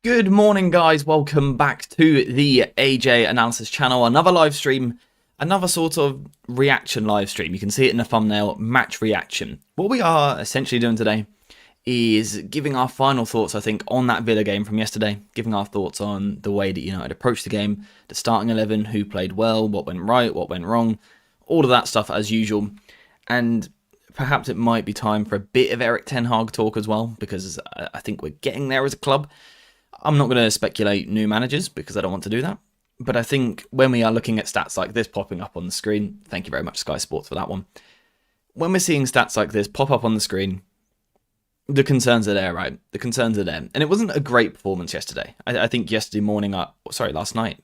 Good morning, guys. Welcome back to the AJ Analysis channel. Another live stream, another sort of reaction live stream. You can see it in the thumbnail, match reaction. What we are essentially doing today is giving our final thoughts, I think, on that Villa game from yesterday, giving our thoughts on the way that United approached the game, the starting 11, who played well, what went right, what went wrong, all of that stuff as usual. And perhaps it might be time for a bit of Erik ten Hag talk as well, because I think we're getting there as a club. I'm not going to speculate new managers because I don't want to do that. But I think when we are looking at stats like this popping up on the screen, thank you very much, Sky Sports, for that one. When we're seeing stats like this pop up on the screen, the concerns are there, right? The concerns are there. And it wasn't a great performance yesterday. I think last night,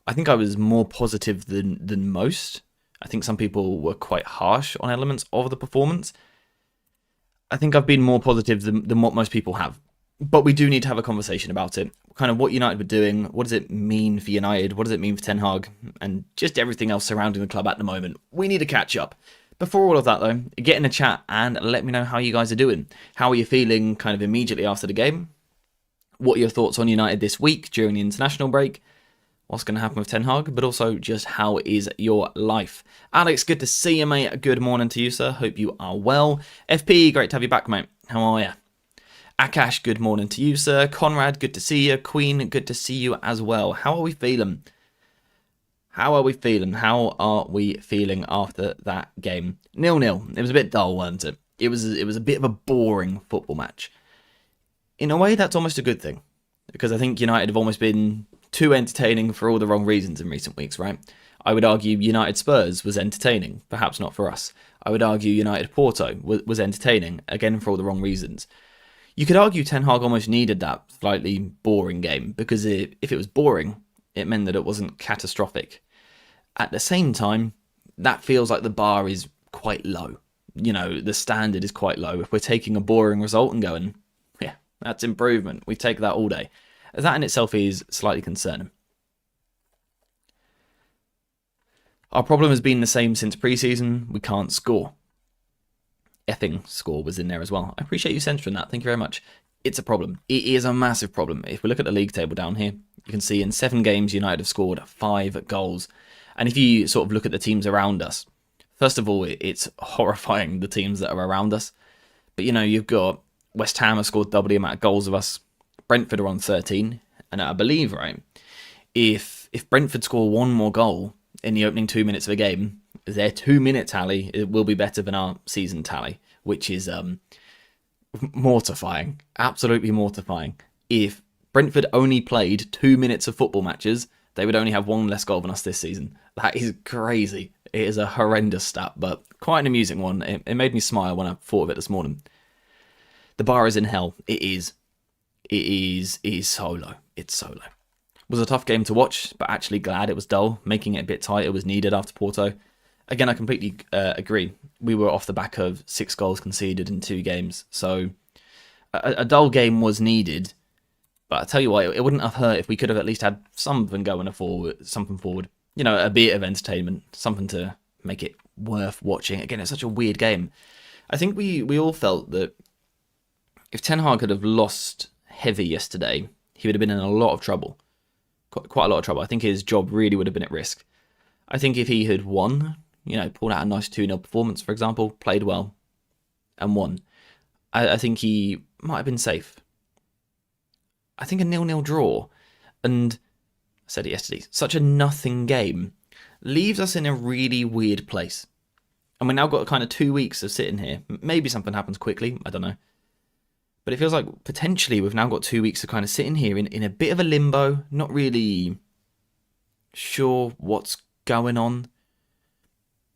I think I was more positive than most. I think some people were quite harsh on elements of the performance. I think I've been more positive than what most people have. But we do need to have a conversation about it. Kind of what United were doing. What does it mean for United? What does it mean for Ten Hag? And just everything else surrounding the club at the moment. We need to catch up. Before all of that, though, get in the chat and let me know how you guys are doing. How are you feeling kind of immediately after the game? What are your thoughts on United this week during the international break? What's going to happen with Ten Hag? But also, just how is your life? Alex, good to see you, mate. Good morning to you, sir. Hope you are well. FP, great to have you back, mate. How are you? Akash, good morning to you, sir. Conrad, good to see you. Queen, good to see you as well. How are we feeling? How are we feeling? How are we feeling after that game? 0-0. It was a bit dull, wasn't it? It was a bit of a boring football match. In a way, that's almost a good thing. Because I think United have almost been too entertaining for all the wrong reasons in recent weeks, right? I would argue United Spurs was entertaining. Perhaps not for us. I would argue United Porto was entertaining. Again, for all the wrong reasons. You could argue Ten Hag almost needed that slightly boring game, because if it was boring, it meant that it wasn't catastrophic. At the same time, that feels like the bar is quite low. You know, the standard is quite low. If we're taking a boring result and going, yeah, that's improvement, we take that all day. That in itself is slightly concerning. Our problem has been the same since pre-season. We can't score. Effing score was in there as well. I appreciate you censoring that. Thank you very much. It's a problem. It is a massive problem. If we look at the league table down here, you can see in 7 games, United have scored 5 goals. And if you sort of look at the teams around us, first of all, it's horrifying, the teams that are around us. But, you know, you've got West Ham have scored double the amount of goals of us. Brentford are on 13. And I believe, right, if Brentford score one more goal in the opening 2 minutes of a game, their 2-minute tally will be better than our season tally, which is mortifying, absolutely mortifying. If Brentford only played 2 minutes of football matches, they would only have 1 less goal than us this season. That is crazy. It is a horrendous stat, but quite an amusing one. It made me smile when I thought of it this morning. The bar is in hell. It is so low. It's so low. It was a tough game to watch, but actually glad it was dull, making it a bit tight. It was needed after Porto. Again, I completely agree. We were off the back of 6 goals conceded in 2 games. So a dull game was needed. But I tell you what, it wouldn't have hurt if we could have at least had something forward. You know, a bit of entertainment, something to make it worth watching. Again, it's such a weird game. I think we all felt that if Ten Hag could have lost heavy yesterday, he would have been in a lot of trouble. Quite a lot of trouble. I think his job really would have been at risk. I think if he had won, you know, pulled out a nice 2-0 performance, for example, played well, and won, I think he might have been safe. I think a 0-0 draw, and I said it yesterday, such a nothing game, leaves us in a really weird place. And we've now got kind of 2 weeks of sitting here. Maybe something happens quickly, I don't know. But it feels like potentially we've now got 2 weeks of kind of sitting here in a bit of a limbo, not really sure what's going on.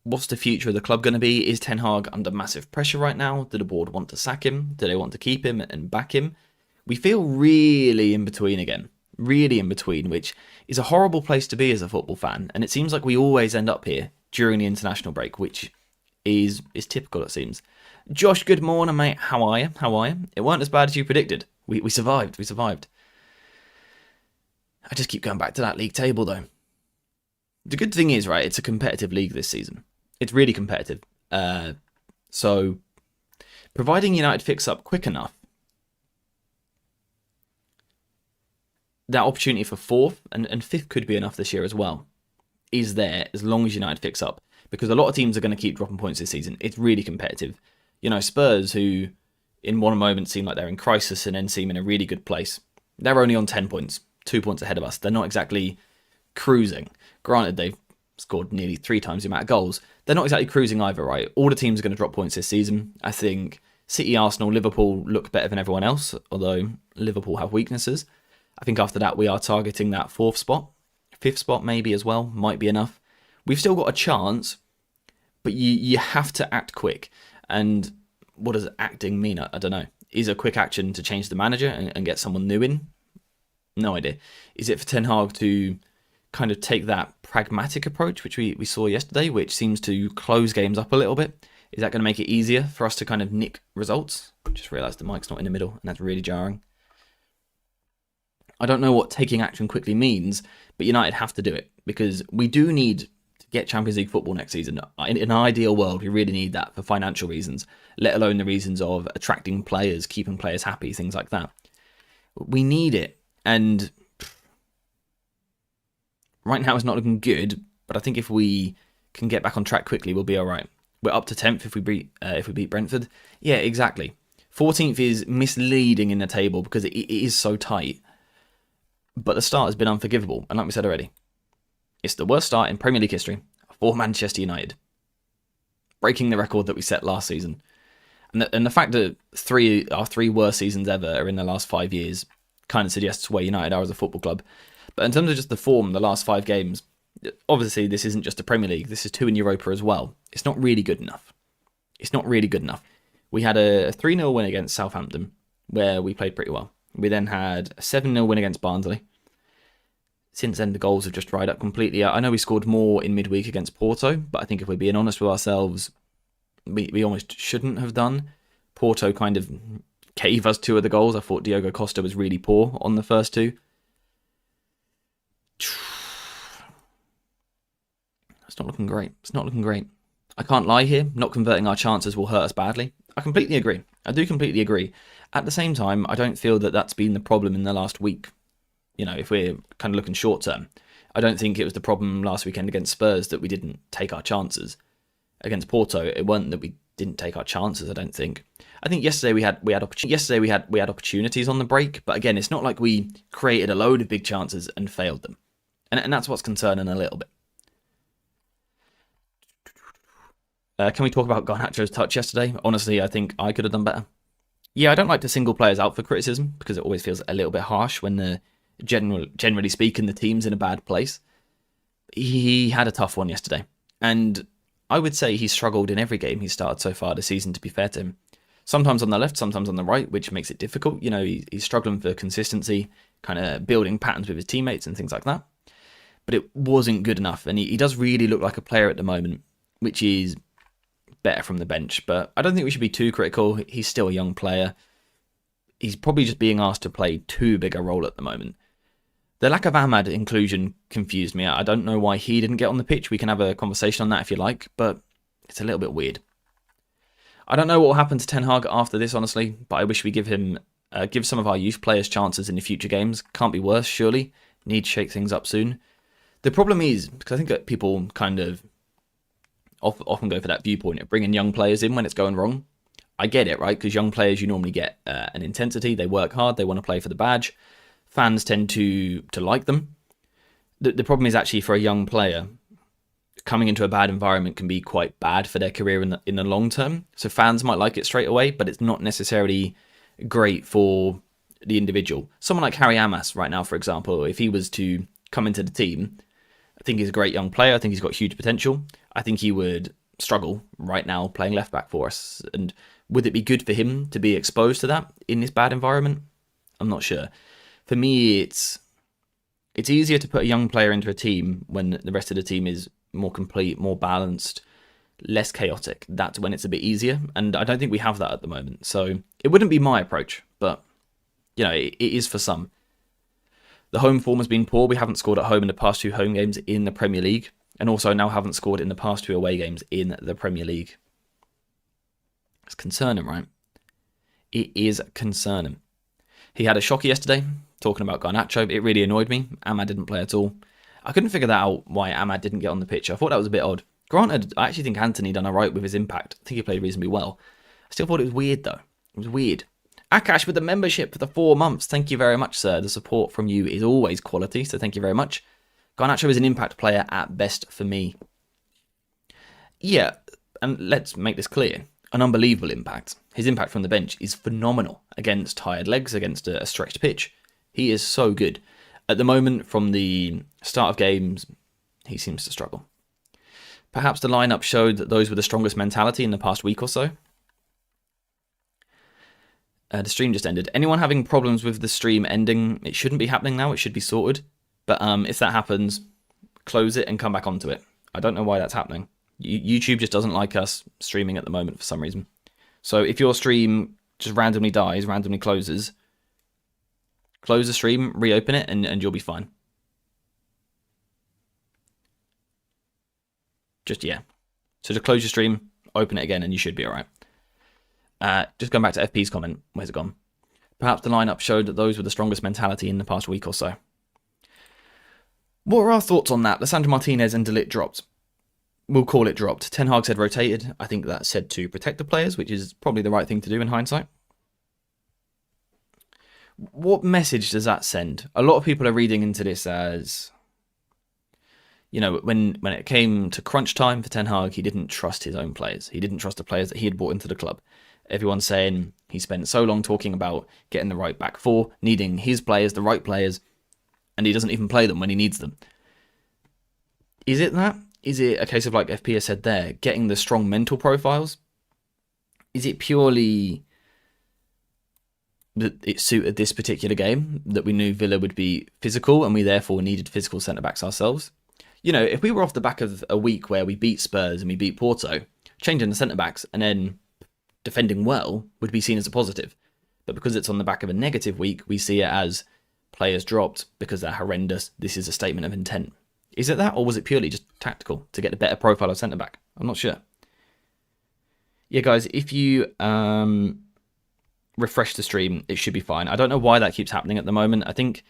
What's the future of the club going to be? Is Ten Hag under massive pressure right now? Do the board want to sack him? Do they want to keep him and back him? We feel really in between again. Really in between, which is a horrible place to be as a football fan. And it seems like we always end up here during the international break, which is typical, it seems. Josh, good morning, mate. How are you? How are you? It weren't as bad as you predicted. We survived. We survived. I just keep going back to that league table, though. The good thing is, right, it's a competitive league this season. It's really competitive. So, providing United fix up quick enough, that opportunity for fourth and fifth could be enough this year as well, is there as long as United fix up. Because a lot of teams are going to keep dropping points this season. It's really competitive. You know, Spurs, who in one moment seem like they're in crisis and then seem in a really good place, they're only on 10 points, 2 points ahead of us. They're not exactly cruising. Granted, they've scored nearly 3 times the amount of goals. They're not exactly cruising either, right? All the teams are going to drop points this season. I think City, Arsenal, Liverpool look better than everyone else, although Liverpool have weaknesses. I think after that, we are targeting that 4th spot. 5th spot maybe as well, might be enough. We've still got a chance, but you have to act quick. And what does acting mean? I don't know. Is a quick action to change the manager and get someone new in? No idea. Is it for Ten Hag to kind of take that pragmatic approach, which we saw yesterday, which seems to close games up a little bit? Is that going to make it easier for us to kind of nick results? Just realised the mic's not in the middle, and that's really jarring. I don't know what taking action quickly means, but United have to do it, because we do need to get Champions League football next season. In an ideal world, we really need that for financial reasons, let alone the reasons of attracting players, keeping players happy, things like that. We need it, and right now it's not looking good, but I think if we can get back on track quickly, we'll be all right. We're up to 10th if we beat Brentford. Yeah, exactly. 14th is misleading in the table because it is so tight. But the start has been unforgivable, and like we said already, it's the worst start in Premier League history for Manchester United, breaking the record that we set last season. And the fact that our three worst seasons ever are in the last 5 years kind of suggests where United are as a football club. But in terms of just the form, the last 5 games, obviously this isn't just a Premier League, this is 2 in Europa as well. It's not really good enough. It's not really good enough. We had a 3-0 win against Southampton, where we played pretty well. We then had a 7-0 win against Barnsley. Since then, the goals have just dried up completely. I know we scored more in midweek against Porto, but I think if we're being honest with ourselves, we almost shouldn't have done. Porto kind of gave us 2 of the goals. I thought Diogo Costa was really poor on the first 2. It's not looking great. It's not looking great. I can't lie here. Not converting our chances will hurt us badly. I completely agree. I do completely agree. At the same time, I don't feel that that's been the problem in the last week. You know, if we're kind of looking short term, I don't think it was the problem last weekend against Spurs that we didn't take our chances. Against Porto, it wasn't that we didn't take our chances. I don't think. I think yesterday we had opportunities on the break, but again, it's not like we created a load of big chances and failed them, and that's what's concerning a little bit. Can we talk about Garnacho's touch yesterday? Honestly, I think I could have done better. Yeah, I don't like to single players out for criticism because it always feels a little bit harsh when the generally speaking, the team's in a bad place. He had a tough one yesterday, and I would say he struggled in every game he started so far this season, to be fair to him. Sometimes on the left, sometimes on the right, which makes it difficult. You know, he's struggling for consistency, kind of building patterns with his teammates and things like that. But it wasn't good enough, and he does really look like a player at the moment, which is better from the bench. But I don't think we should be too critical. He's still a young player. He's probably just being asked to play too big a role at the moment. The lack of Ahmad inclusion confused me. I don't know why he didn't get on the pitch. We can have a conversation on that if you like, but it's a little bit weird. I don't know what will happen to Ten Hag after this, honestly, but I wish we give some of our youth players chances in the future games. Can't be worse, surely. Need to shake things up soon. The problem is, because I think that people kind of often go for that viewpoint of bringing young players in when it's going wrong. I get it, right? Because young players, you normally get an intensity. They work hard. They want to play for the badge. Fans tend to like them. The problem is actually for a young player, coming into a bad environment can be quite bad for their career in the long term. So fans might like it straight away, but it's not necessarily great for the individual. Someone like Harry Amas right now, for example, if he was to come into the team, I think he's a great young player. I think he's got huge potential. I think he would struggle right now playing left back for us. And would it be good for him to be exposed to that in this bad environment? I'm not sure. For me, it's easier to put a young player into a team when the rest of the team is more complete, more balanced, less chaotic. That's when it's a bit easier, and I don't think we have that at the moment. So it wouldn't be my approach, but you know, it is for some. The home form has been poor. We haven't scored at home in the past 2 home games in the Premier League, and also now haven't scored in the past 2 away games in the Premier League. It's concerning, right? It is concerning. He had a shocker yesterday. talking about Garnacho. It really annoyed me. Ahmad didn't play at all. I couldn't figure that out, why Ahmad didn't get on the pitch. I thought that was a bit odd. Granted, I actually think Anthony done alright with his impact. I think he played reasonably well. I still thought it was weird, though. It was weird. Akash with the membership for the 4 months. Thank you very much, sir. The support from you is always quality, so thank you very much. Garnacho is an impact player at best for me. Yeah, and let's make this clear. An unbelievable impact. His impact from the bench is phenomenal against tired legs, against a stretched pitch. He is so good. At the moment, from the start of games, he seems to struggle. Perhaps the lineup showed that those with the strongest mentality in the past week or so. The stream just ended. Anyone having problems with the stream ending, it shouldn't be happening now. It should be sorted. But if that happens, close it and come back onto it. I don't know why that's happening. YouTube just doesn't like us streaming at the moment for some reason. So if your stream just randomly dies, randomly closes, close the stream, reopen it, and you'll be fine. Just, yeah. So just close your stream, open it again, and you should be alright. Just going back to FP's comment. Where's it gone? Perhaps the lineup showed that those with the strongest mentality in the past week or so. What are our thoughts on that? Lisandro Martinez and De Ligt dropped. We'll call it dropped. Ten Hag said rotated. I think that's said to protect the players, which is probably the right thing to do in hindsight. What message does that send? A lot of people are reading into this as, you know, when it came to crunch time for Ten Hag, he didn't trust his own players. He didn't trust the players that he had brought into the club. Everyone's saying he spent so long talking about getting the right back four, needing his players, the right players, and he doesn't even play them when he needs them. Is it that? Is it a case of, like FP has said there, getting the strong mental profiles? Is it purely that it suited this particular game, that we knew Villa would be physical and we therefore needed physical centre-backs ourselves? You know, if we were off the back of a week where we beat Spurs and we beat Porto, changing the centre-backs and then defending well would be seen as a positive. But because it's on the back of a negative week, we see it as players dropped because they're horrendous. This is a statement of intent. Is it that, or was it purely just tactical to get a better profile of centre-back? I'm not sure. Yeah, guys, if you refresh the stream, it should be fine. I don't know why that keeps happening at the moment. I think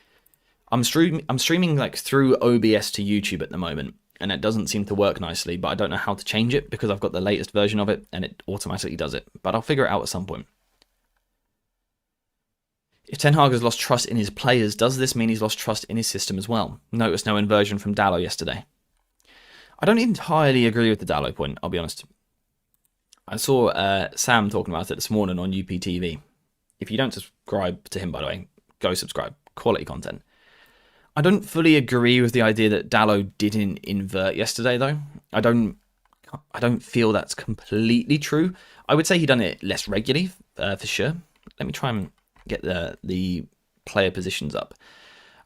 I'm streaming like through OBS to YouTube at the moment, and it doesn't seem to work nicely, but I don't know how to change it because I've got the latest version of it, and it automatically does it. But I'll figure it out at some point. If Ten Hag has lost trust in his players, does this mean he's lost trust in his system as well? Notice no inversion from Dallo yesterday. I don't entirely agree with the Dallo point, I'll be honest. I saw Sam talking about it this morning on UPTV. If you don't subscribe to him, by the way, go subscribe. Quality content. I don't fully agree with the idea that Dallo didn't invert yesterday, though. I don't feel that's completely true. I would say he done it less regularly, for sure. Let me try and get the player positions up.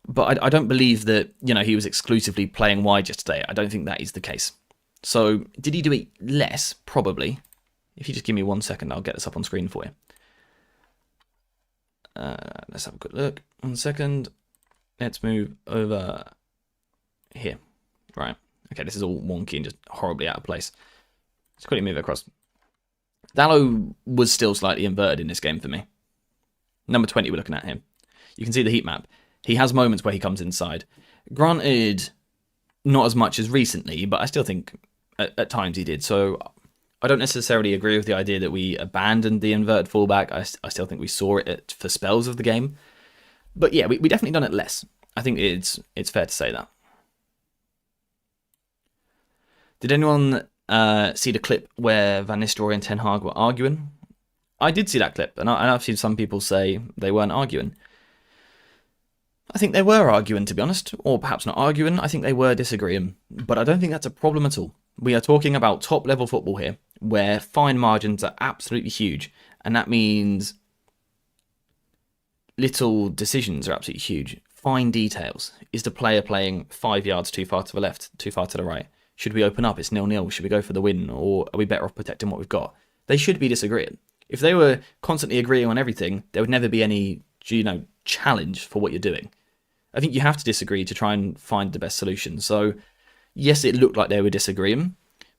But I don't believe that, you know, he was exclusively playing wide yesterday. I don't think that is the case. So, did he do it less? Probably. If you just give me 1 second, I'll get this up on screen for you. Let's have a quick look. 1 second. Let's move over here. Right. Okay, this is all wonky and just horribly out of place. Let's quickly move it across. Dallo was still slightly inverted in this game for me. Number 20, we're looking at him. You can see the heat map. He has moments where he comes inside. Granted, not as much as recently, but I still think at times he did. So I don't necessarily agree with the idea that we abandoned the inverted fullback. I still think we saw it for spells of the game. But yeah, we definitely done it less. I think it's fair to say that. Did anyone see the clip where Van Nistelrooy and Ten Hag were arguing? I did see that clip, and I've seen some people say they weren't arguing. I think they were arguing, to be honest, or perhaps not arguing. I think they were disagreeing, but I don't think that's a problem at all. We are talking about top-level football here, where fine margins are absolutely huge, and that means little decisions are absolutely huge. Fine details. Is the player playing 5 yards too far to the left, too far to the right? Should we open up? It's 0-0. Should we go for the win, or are we better off protecting what we've got? They should be disagreeing. If they were constantly agreeing on everything, there would never be any, challenge for what you're doing. I think you have to disagree to try and find the best solution. So, yes, it looked like they were disagreeing,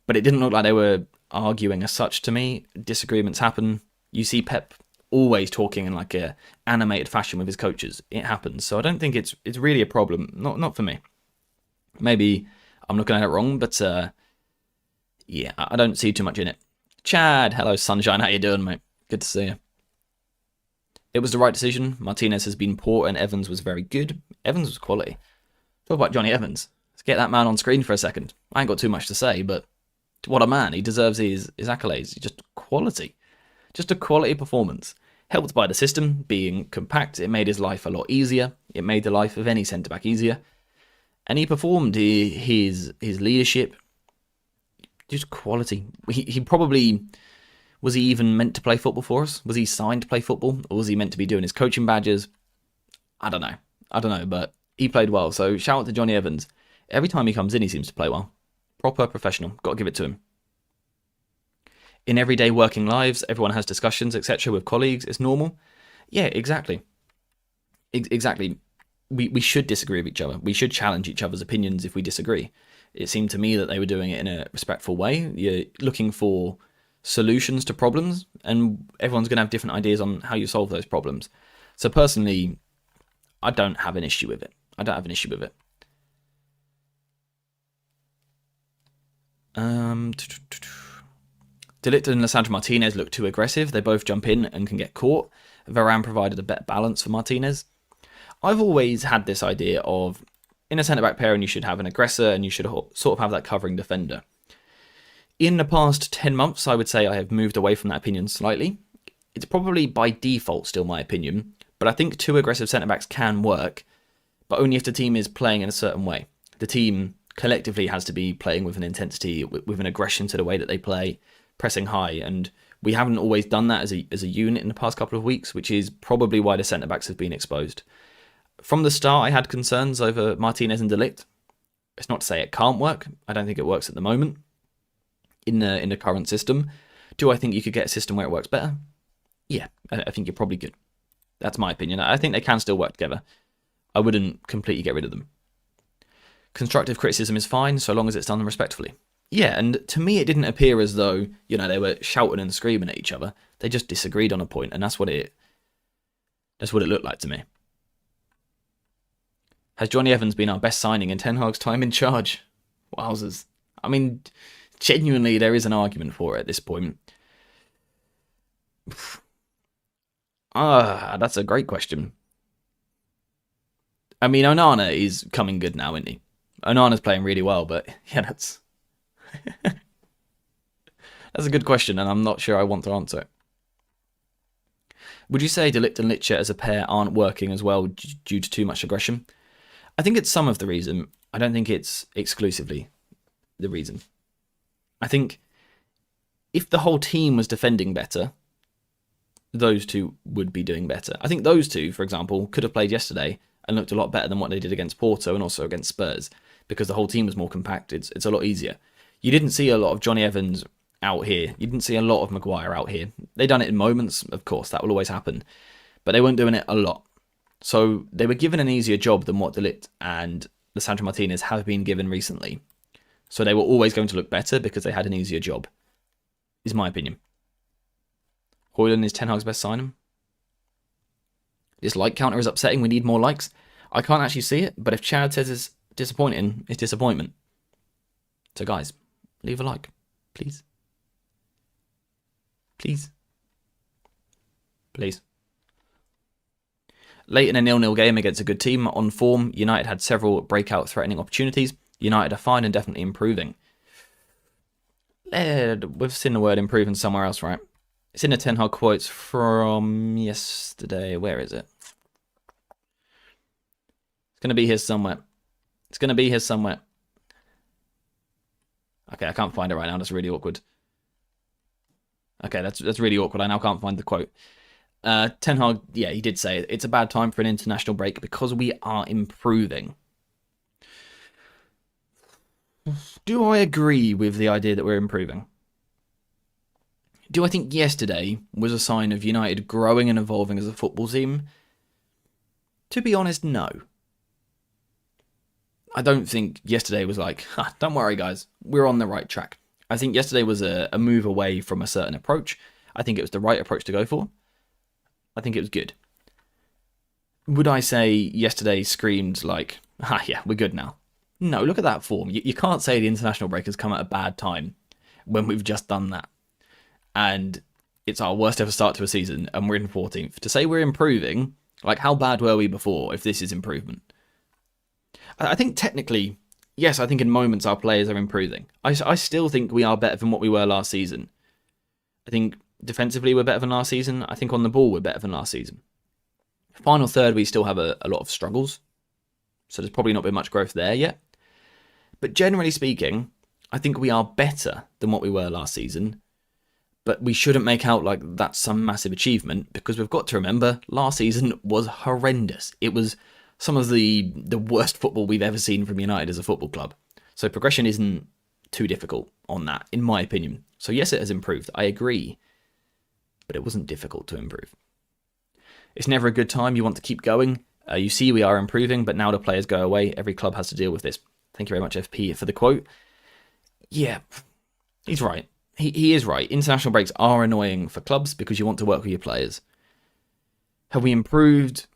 but it didn't look like they were arguing as such to me. Disagreements happen. You see Pep always talking in like a animated fashion with his coaches. It happens. So I don't think it's really a problem. Not for me. Maybe I'm looking at it wrong, but yeah, I don't see too much in it. Chad, hello Sunshine, how you doing, mate? Good to see you. It was the right decision. Martinez has been poor and Evans was very good. Evans was quality. Talk about Johnny Evans. Let's get that man on screen for a second. I ain't got too much to say, but what a man. He deserves his accolades. Just quality. Just a quality performance. Helped by the system being compact, it made his life a lot easier. It made the life of any centre-back easier. And he performed his leadership. Just quality. He probably... Was he even meant to play football for us? Was he signed to play football? Or was he meant to be doing his coaching badges? I don't know, but he played well. So shout out to Johnny Evans. Every time he comes in, he seems to play well. Proper professional. Got to give it to him. In everyday working lives, everyone has discussions, etc. with colleagues. It's normal. Yeah, exactly. Exactly. We should disagree with each other. We should challenge each other's opinions if we disagree. It seemed to me that they were doing it in a respectful way. You're looking for solutions to problems, and everyone's going to have different ideas on how you solve those problems. So personally, I don't have an issue with it. De Ligt and Lisandro Martinez look too aggressive. They both jump in and can get caught. Varane provided a better balance for Martinez. I've always had this idea of, in a centre-back pairing, you should have an aggressor and you should sort of have that covering defender. In the past 10 months, I would say I have moved away from that opinion slightly. It's probably by default still my opinion, but I think two aggressive centre-backs can work, but only if the team is playing in a certain way. The team collectively has to be playing with an intensity, with an aggression to the way that they play, pressing high, and we haven't always done that as a unit in the past couple of weeks, which is probably why the centre-backs have been exposed. From the start, I had concerns over Martinez and De Ligt. It's not to say it can't work. I don't think it works at the moment. In the current system. Do I think you could get a system where it works better? Yeah, I think you're probably good. That's my opinion. I think they can still work together. I wouldn't completely get rid of them. Constructive criticism is fine, so long as it's done respectfully. Yeah, and to me it didn't appear as though, they were shouting and screaming at each other. They just disagreed on a point, and that's what it looked like to me. Has Johnny Evans been our best signing in Ten Hag's time in charge? Wowzers. I mean, genuinely, there is an argument for it at this point. That's a great question. I mean, Onana is coming good now, isn't he? Onana's playing really well, but yeah, that's a good question, and I'm not sure I want to answer it. Would you say De Ligt and Licha as a pair aren't working as well due to too much aggression? I think it's some of the reason. I don't think it's exclusively the reason. I think if the whole team was defending better, those two would be doing better. I think those two, for example, could have played yesterday and looked a lot better than what they did against Porto and also against Spurs, because the whole team was more compact. It's a lot easier. You didn't see a lot of Johnny Evans out here. You didn't see a lot of Maguire out here. They done it in moments, of course, that will always happen, but they weren't doing it a lot. So they were given an easier job than what De Ligt and Lisandro Martinez have been given recently. So they were always going to look better because they had an easier job, is my opinion. Højlund is Ten Hag's best signing. This like counter is upsetting. We need more likes. I can't actually see it, but if Chad says it's disappointing, it's disappointment. So guys, leave a like, please. Please. Please. Late in a 0-0 game against a good team on form, United had several breakout threatening opportunities. United are fine and definitely improving. We've seen the word improving somewhere else, right? It's in the Ten Hag quotes from yesterday. Where is it? It's going to be here somewhere. Okay, I can't find it right now. That's really awkward. Okay, that's really awkward. I now can't find the quote. Ten Hag, yeah, he did say it's a bad time for an international break because we are improving. Do I agree with the idea that we're improving? Do I think yesterday was a sign of United growing and evolving as a football team? To be honest, no. I don't think yesterday was like, don't worry guys, we're on the right track. I think yesterday was a move away from a certain approach. I think it was the right approach to go for. I think it was good. Would I say yesterday screamed like, yeah, we're good now? No, look at that form. You can't say the international break has come at a bad time when we've just done that. And it's our worst ever start to a season, and we're in 14th. To say we're improving, like, how bad were we before if this is improvement? I think technically, yes, I think in moments our players are improving. I still think we are better than what we were last season. I think defensively we're better than last season. I think on the ball we're better than last season. Final third, we still have a lot of struggles. So there's probably not been much growth there yet. But generally speaking, I think we are better than what we were last season. But we shouldn't make out like that's some massive achievement, because we've got to remember last season was horrendous. It was some of the worst football we've ever seen from United as a football club. So progression isn't too difficult on that, in my opinion. So yes, it has improved. I agree. But it wasn't difficult to improve. It's never a good time. You want to keep going. You see we are improving, but now the players go away. Every club has to deal with this. Thank you very much, FP, for the quote. Yeah, he's right. He is right. International breaks are annoying for clubs because you want to work with your players. Have we improved?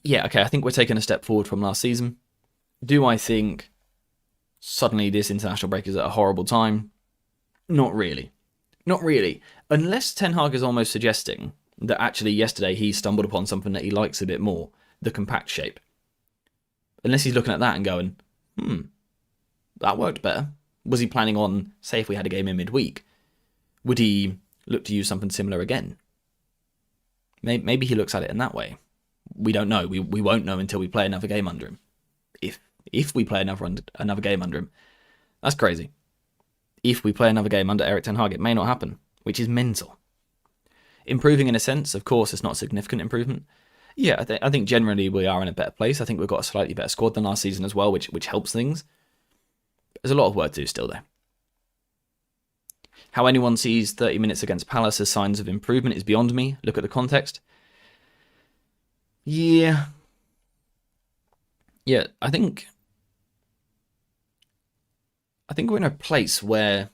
Yeah, okay, I think we're taking a step forward from last season. Do I think suddenly this international break is at a horrible time? Not really. Not really. Unless Ten Hag is almost suggesting that actually yesterday he stumbled upon something that he likes a bit more, the compact shape. Unless he's looking at that and going, that worked better. Was he planning on, say if we had a game in midweek, would he look to use something similar again? Maybe he looks at it in that way. We don't know. We won't know until we play another game under him. If we play another game under him. That's crazy. If we play another game under Erik Ten Hag, it may not happen, which is mental. Improving in a sense, of course, it's not a significant improvement. Yeah, I think generally we are in a better place. I think we've got a slightly better squad than last season as well, which helps things. There's a lot of work to do still there. How anyone sees 30 minutes against Palace as signs of improvement is beyond me. Look at the context. Yeah, I think we're in a place where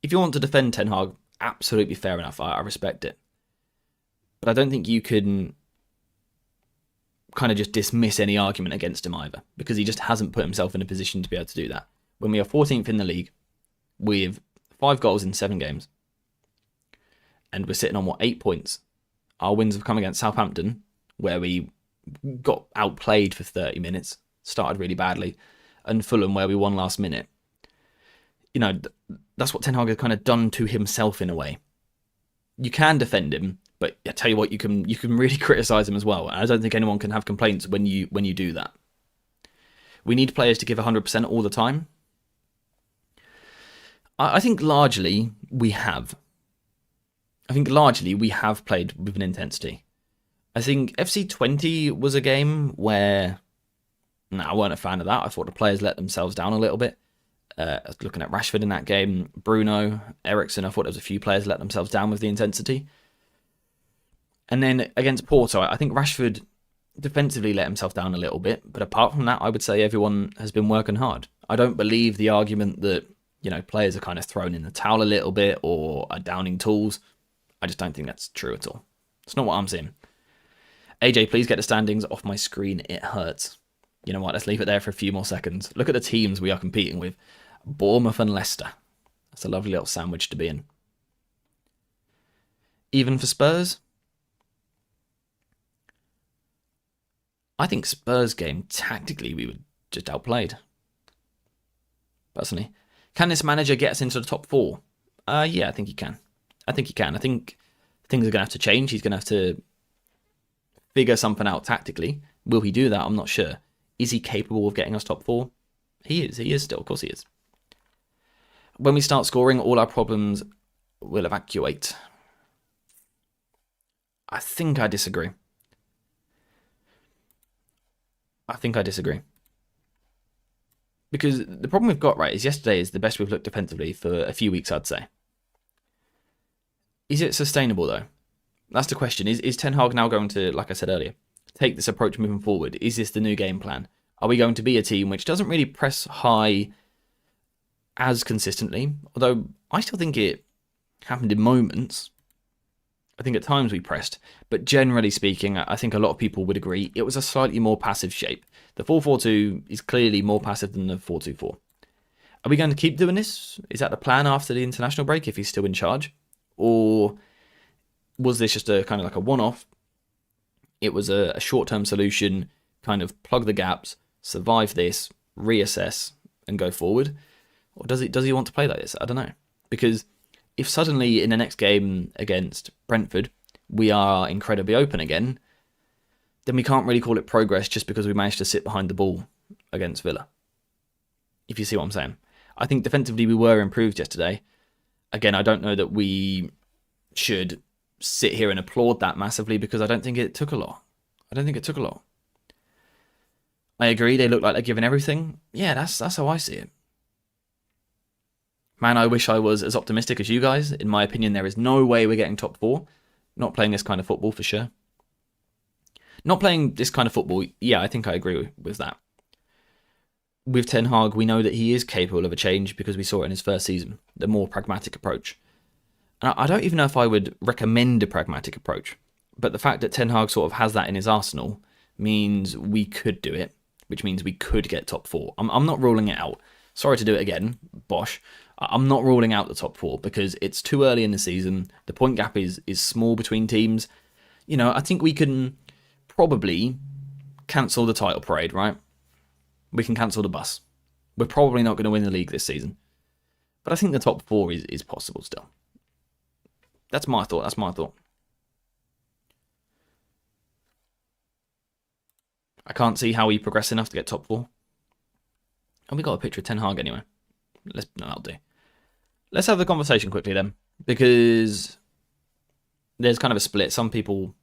if you want to defend Ten Hag, absolutely fair enough. I respect it. But I don't think you can kind of just dismiss any argument against him either, because he just hasn't put himself in a position to be able to do that. When we are 14th in the league with 5 goals in 7 games, and we're sitting on, 8 points? Our wins have come against Southampton, where we got outplayed for 30 minutes, started really badly, and Fulham, where we won last minute. You know, that's what Ten Hag has kind of done to himself in a way. You can defend him, but I tell you what, you can really criticise him as well. And I don't think anyone can have complaints when you do that. We need players to give 100% all the time. I think largely we have. I think largely we have played with an intensity. I think FC 20 was a game where I weren't a fan of that. I thought the players let themselves down a little bit. Looking at Rashford in that game, Bruno, Eriksen, I thought there was a few players let themselves down with the intensity. And then against Porto, I think Rashford defensively let himself down a little bit. But apart from that, I would say everyone has been working hard. I don't believe the argument that, players are kind of thrown in the towel a little bit or are downing tools. I just don't think that's true at all. It's not what I'm seeing. AJ, please get the standings off my screen. It hurts. You know what? Let's leave it there for a few more seconds. Look at the teams we are competing with. Bournemouth and Leicester. That's a lovely little sandwich to be in. Even for Spurs? I think Spurs game, tactically, we were just outplayed. Personally. Can this manager get us into the top 4? Yeah, I think he can. I think things are going to have to change. He's going to have to figure something out tactically. Will he do that? I'm not sure. Is he capable of getting us top 4? He is still, of course he is. When we start scoring, all our problems will evacuate. I think I disagree. Because the problem we've got, right, is yesterday is the best we've looked defensively for a few weeks, I'd say. Is it sustainable, though? That's the question. Is Ten Hag now going to, like I said earlier, take this approach moving forward? Is this the new game plan? Are we going to be a team which doesn't really press high as consistently? Although I still think it happened in moments. I think at times we pressed, but generally speaking, I think a lot of people would agree it was a slightly more passive shape. The 4-4-2 is clearly more passive than the 4-2-4. Are we going to keep doing this? Is that the plan after the international break if he's still in charge? Or was this just a kind of like a one-off? It was a short-term solution, kind of plug the gaps, survive this, reassess, and go forward? Or does he want to play like this? I don't know. Because if suddenly in the next game against Brentford, we are incredibly open again, then we can't really call it progress just because we managed to sit behind the ball against Villa. If you see what I'm saying. I think defensively we were improved yesterday. Again, I don't know that we should sit here and applaud that massively because I don't think it took a lot. I agree, they look like they're giving everything. Yeah, that's how I see it. Man, I wish I was as optimistic as you guys. In my opinion, there is no way we're getting top 4. Not playing this kind of football for sure. Not playing this kind of football, yeah, I think I agree with that. With Ten Hag, we know that he is capable of a change because we saw it in his first season, the more pragmatic approach. And I don't even know if I would recommend a pragmatic approach, but the fact that Ten Hag sort of has that in his arsenal means we could do it, which means we could get top 4. I'm not ruling it out. Sorry to do it again, Bosch. I'm not ruling out the top 4 because it's too early in the season. The point gap is small between teams. You know, I think we can probably cancel the title parade, right? We can cancel the bus. We're probably not going to win the league this season. But I think the top 4 is possible still. That's my thought. I can't see how we progress enough to get top 4. And we got a picture of Ten Hag anyway. That'll do. Let's have the conversation quickly then. Because there's kind of a split. Some people...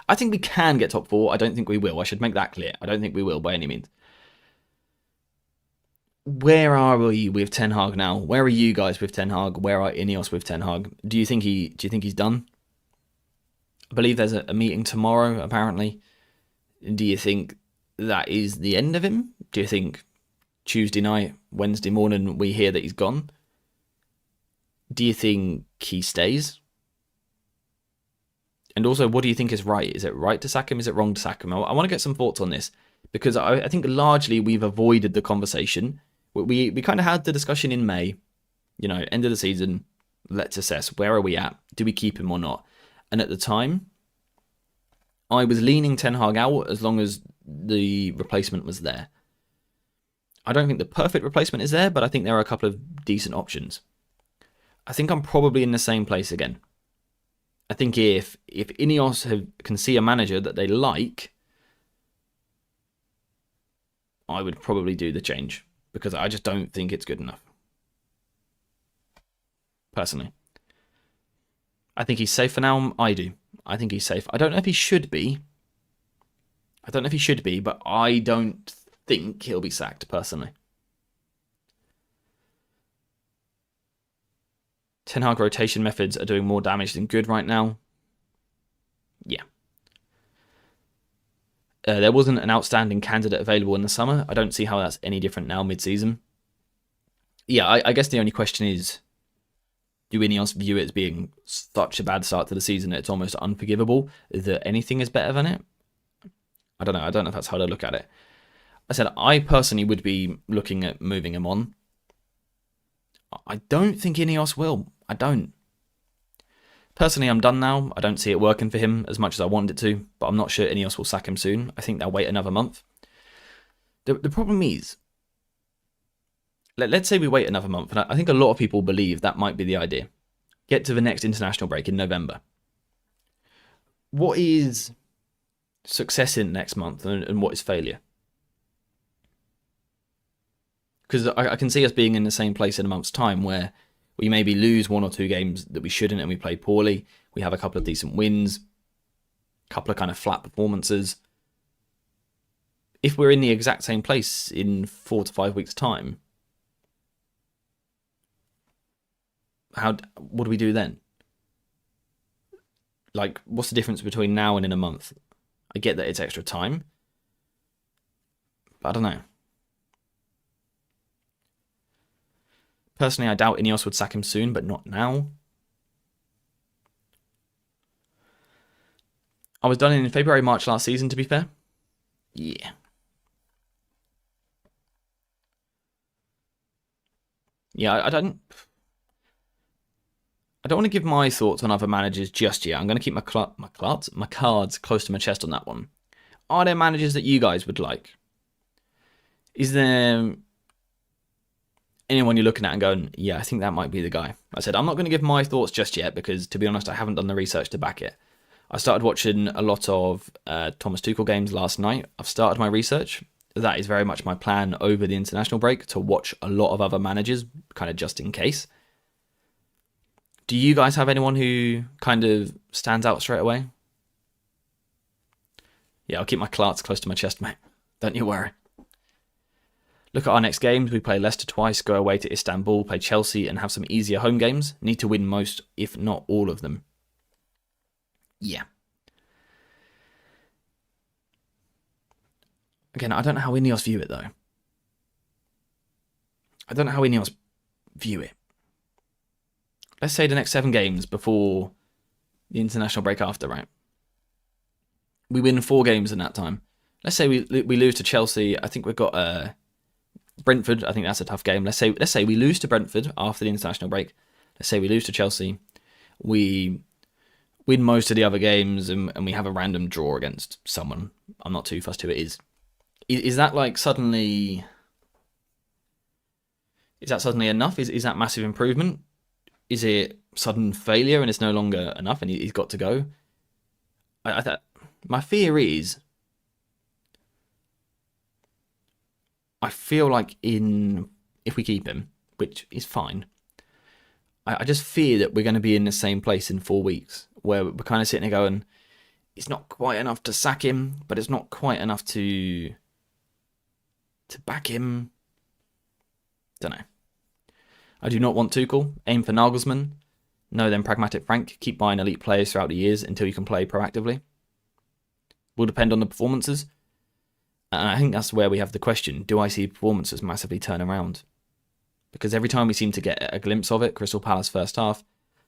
I think we can get top 4. I don't think we will. I should make that clear. I don't think we will by any means. Where are we with Ten Hag now? Where are you guys with Ten Hag? Where are Ineos with Ten Hag? Do you think he's done? I believe there's a meeting tomorrow, apparently. Do you think that is the end of him? Do you think Tuesday night, Wednesday morning, we hear that he's gone? Do you think he stays? And also, what do you think is right? Is it right to sack him? Is it wrong to sack him? I want to get some thoughts on this because I think largely we've avoided the conversation. We kind of had the discussion in May, you know, end of the season. Let's assess, where are we at? Do we keep him or not? And at the time, I was leaning Ten Hag out as long as the replacement was there. I don't think the perfect replacement is there, but I think there are a couple of decent options. I think I'm probably in the same place again. I think if Ineos can see a manager that they like, I would probably do the change because I just don't think it's good enough. Personally. I think he's safe for now. I do. I think he's safe. I don't know if he should be. But I don't think he'll be sacked, personally. Ten Hag rotation methods are doing more damage than good right now. Yeah. There wasn't an outstanding candidate available in the summer. I don't see how that's any different now mid-season. Yeah, I guess the only question is, do Ineos view it as being such a bad start to the season that it's almost unforgivable that anything is better than it? I don't know. I don't know if that's how to look at it. I said I personally would be looking at moving him on. I don't think Ineos will. I don't. Personally, I'm done now. I don't see it working for him as much as I wanted it to, but I'm not sure Ineos will sack him soon. I think they'll wait another month. The problem is, let's say we wait another month, and I think a lot of people believe that might be the idea. Get to the next international break in November. What is success in next month, and what is failure? Because I can see us being in the same place in a month's time where we maybe lose 1 or 2 games that we shouldn't and we play poorly. We have a couple of decent wins, a couple of kind of flat performances. If we're in the exact same place in 4 to 5 weeks' time, what do we do then? Like, what's the difference between now and in a month? I get that it's extra time, but I don't know. Personally, I doubt Ineos would sack him soon, but not now. I was done in February, March last season, to be fair. Yeah. Yeah, I don't want to give my thoughts on other managers just yet. I'm going to keep my cards close to my chest on that one. Are there managers that you guys would like? Is there anyone you're looking at and going, yeah, I think that might be the guy? I said, I'm not going to give my thoughts just yet because, to be honest, I haven't done the research to back it. I started watching a lot of Thomas Tuchel games last night. I've started my research. That is very much my plan over the international break, to watch a lot of other managers, kind of just in case. Do you guys have anyone who kind of stands out straight away? Yeah, I'll keep my cards close to my chest, mate. Don't you worry. Look at our next games. We play Leicester twice, go away to Istanbul, play Chelsea, and have some easier home games. Need to win most, if not all of them. Yeah. Again, I don't know how Ineos view it, though. I don't know how Ineos view it. Let's say the next 7 games before the international break after, right? We win 4 games in that time. Let's say we lose to Chelsea. I think we've got Brentford. I think that's a tough game. Let's say we lose to Brentford after the international break. Let's say we lose to Chelsea. We win most of the other games and we have a random draw against someone. I'm not too fussed who it is. Is that like suddenly... Is that suddenly enough? Is that massive improvement? Is it sudden failure and it's no longer enough and he's got to go? My fear is... I feel like if we keep him, which is fine, I just fear that we're going to be in the same place in 4 weeks, where we're kind of sitting there going, it's not quite enough to sack him, but it's not quite enough to back him. Don't know. I do not want Tuchel. Aim for Nagelsmann. No, then Pragmatic Frank. Keep buying elite players throughout the years until you can play proactively. Will depend on the performances. And I think that's where we have the question. Do I see performances massively turn around? Because every time we seem to get a glimpse of it, Crystal Palace first half,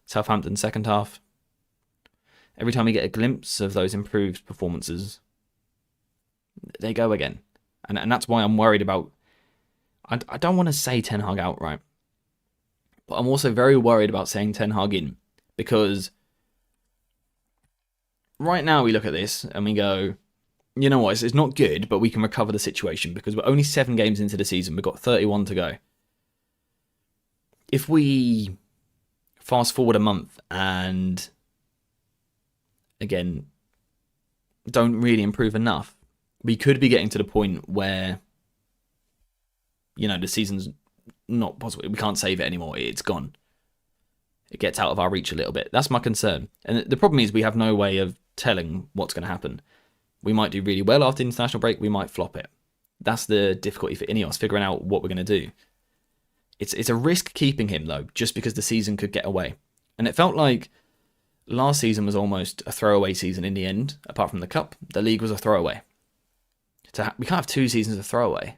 Southampton second half, every time we get a glimpse of those improved performances, they go again. And that's why I'm worried about... I don't want to say Ten Hag outright, but I'm also very worried about saying Ten Hag in, because right now we look at this and we go, you know what, it's not good, but we can recover the situation because we're only 7 games into the season. We've got 31 to go. If we fast forward a month and, again, don't really improve enough, we could be getting to the point where, you know, the season's not possible. We can't save it anymore. It's gone. It gets out of our reach a little bit. That's my concern. And the problem is we have no way of telling what's going to happen. We might do really well after the international break. We might flop it. That's the difficulty for Ineos, figuring out what we're going to do. It's a risk keeping him, though, just because the season could get away. And it felt like last season was almost a throwaway season in the end, apart from the Cup. The league was a throwaway. We can't have 2 seasons of throwaway.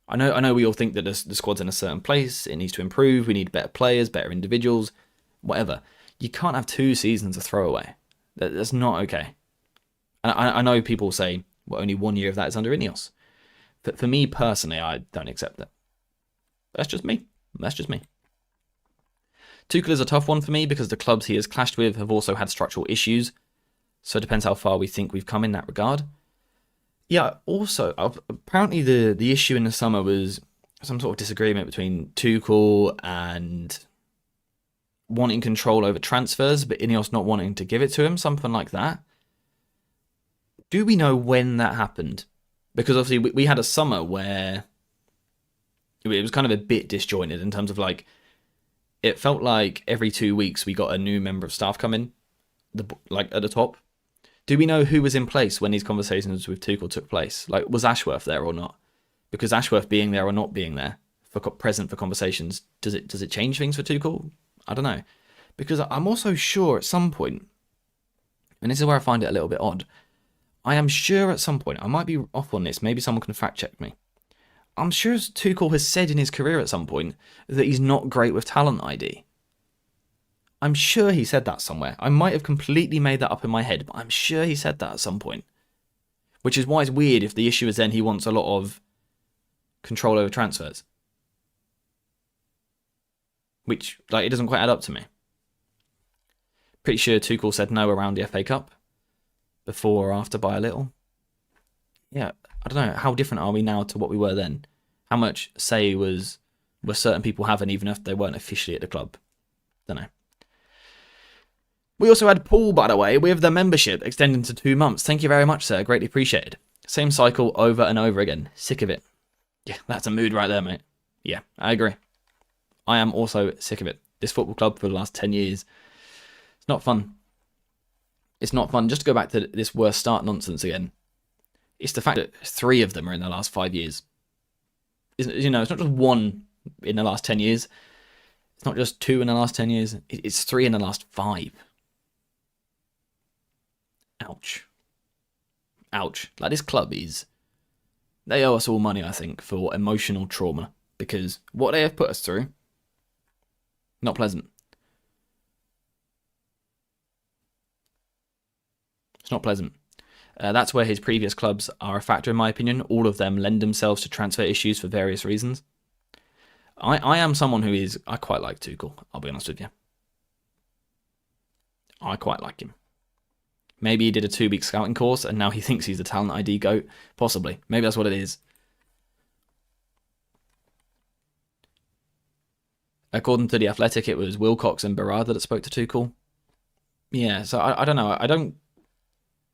I know we all think that the squad's in a certain place. It needs to improve. We need better players, better individuals, whatever. You can't have 2 seasons of throwaway. That's not okay. And I know people say, well, only 1 year of that is under Ineos. But for me personally, I don't accept that. That's just me. Tuchel is a tough one for me because the clubs he has clashed with have also had structural issues. So it depends how far we think we've come in that regard. Yeah, also, apparently the issue in the summer was some sort of disagreement between Tuchel and wanting control over transfers, but Ineos not wanting to give it to him, something like that. Do we know when that happened? Because obviously we had a summer where it was kind of a bit disjointed in terms of like, it felt like every 2 weeks we got a new member of staff come in, like at the top. Do we know who was in place when these conversations with Tuchel took place? Like, was Ashworth there or not? Because Ashworth being there or not being there, present for conversations, does it change things for Tuchel? I don't know. Because I'm also sure at some point, and this is where I find it a little bit odd, I am sure at some point, I might be off on this, maybe someone can fact check me. I'm sure Tuchel has said in his career at some point that he's not great with talent ID. I'm sure he said that somewhere. I might have completely made that up in my head, but I'm sure he said that at some point. Which is why it's weird if the issue is then he wants a lot of control over transfers. Which, like, it doesn't quite add up to me. Pretty sure Tuchel said no around the FA Cup. Before or after by a little. Yeah, I don't know. How different are we now to what we were then? How much say were certain people having even if they weren't officially at the club? Don't know. We also had Paul, by the way, with the membership extending to 2 months. Thank you very much, sir. Greatly appreciated. Same cycle over and over again. Sick of it. Yeah, that's a mood right there, mate. Yeah, I agree. I am also sick of it. This football club for the last 10 years. It's not fun. It's not fun. Just to go back to this worst start nonsense again. It's the fact that 3 of them are in the last 5 years. It's not just 1 in the last 10 years. It's not just 2 in the last 10 years. It's 3 in the last 5. Ouch. Ouch. Like, this club they owe us all money, I think, for emotional trauma. Because what they have put us through, not pleasant. It's not pleasant. That's where his previous clubs are a factor, in my opinion. All of them lend themselves to transfer issues for various reasons. I am someone I quite like Tuchel, I'll be honest with you. I quite like him. Maybe he did a 2-week scouting course and now he thinks he's the talent ID GOAT. Possibly. Maybe that's what it is. According to The Athletic, it was Wilcox and Barada that spoke to Tuchel. Yeah, so I don't know. I don't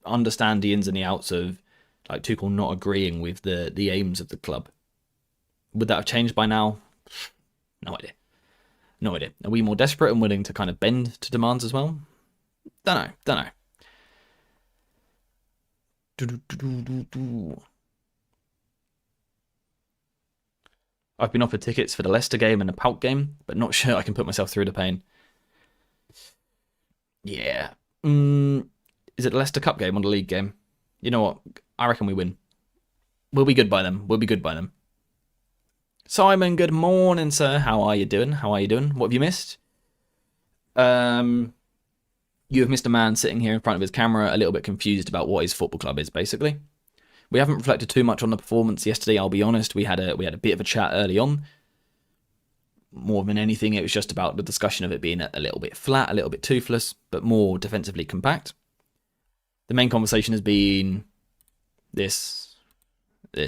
understand the ins and the outs of like Tuchel not agreeing with the aims of the club. Would that have changed by now? No idea. No idea. Are we more desperate and willing to kind of bend to demands as well? Don't know. I've been offered tickets for the Leicester game and the Pauk game, but not sure I can put myself through the pain. Yeah. Is it the Leicester Cup game or the league game? You know what? I reckon we win. We'll be good by them. Simon, good morning, sir. How are you doing? What have you missed? You have missed a man sitting here in front of his camera, a little bit confused about what his football club is, basically. We haven't reflected too much on the performance yesterday, I'll be honest. We had a bit of a chat early on. More than anything, it was just about the discussion of it being a little bit flat, a little bit toothless, but more defensively compact. The main conversation has been this, and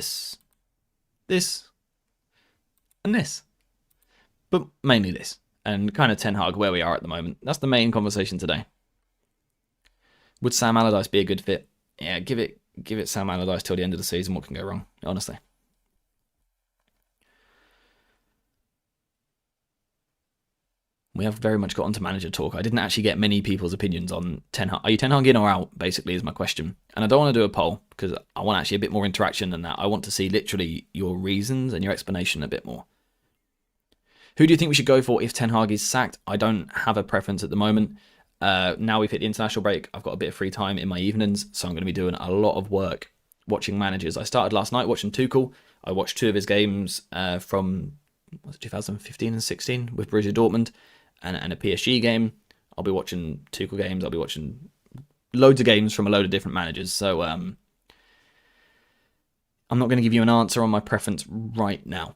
this. But mainly this. And kind of Ten Hag where we are at the moment. That's the main conversation today. Would Sam Allardyce be a good fit? Yeah, give it Sam Allardyce till the end of the season. What can go wrong, honestly? We have very much got onto manager talk. I didn't actually get many people's opinions on Ten Hag. Are you Ten Hag in or out, basically, is my question. And I don't want to do a poll, because I want actually a bit more interaction than that. I want to see literally your reasons and your explanation a bit more. Who do you think we should go for if Ten Hag is sacked? I don't have a preference at the moment. Now we've hit the international break, I've got a bit of free time in my evenings, so I'm going to be doing a lot of work watching managers. I started last night watching Tuchel. I watched 2 of his games from 2015 and 16 with Borussia Dortmund and a PSG game. I'll be watching Tuchel games. I'll be watching loads of games from a load of different managers. So I'm not going to give you an answer on my preference right now.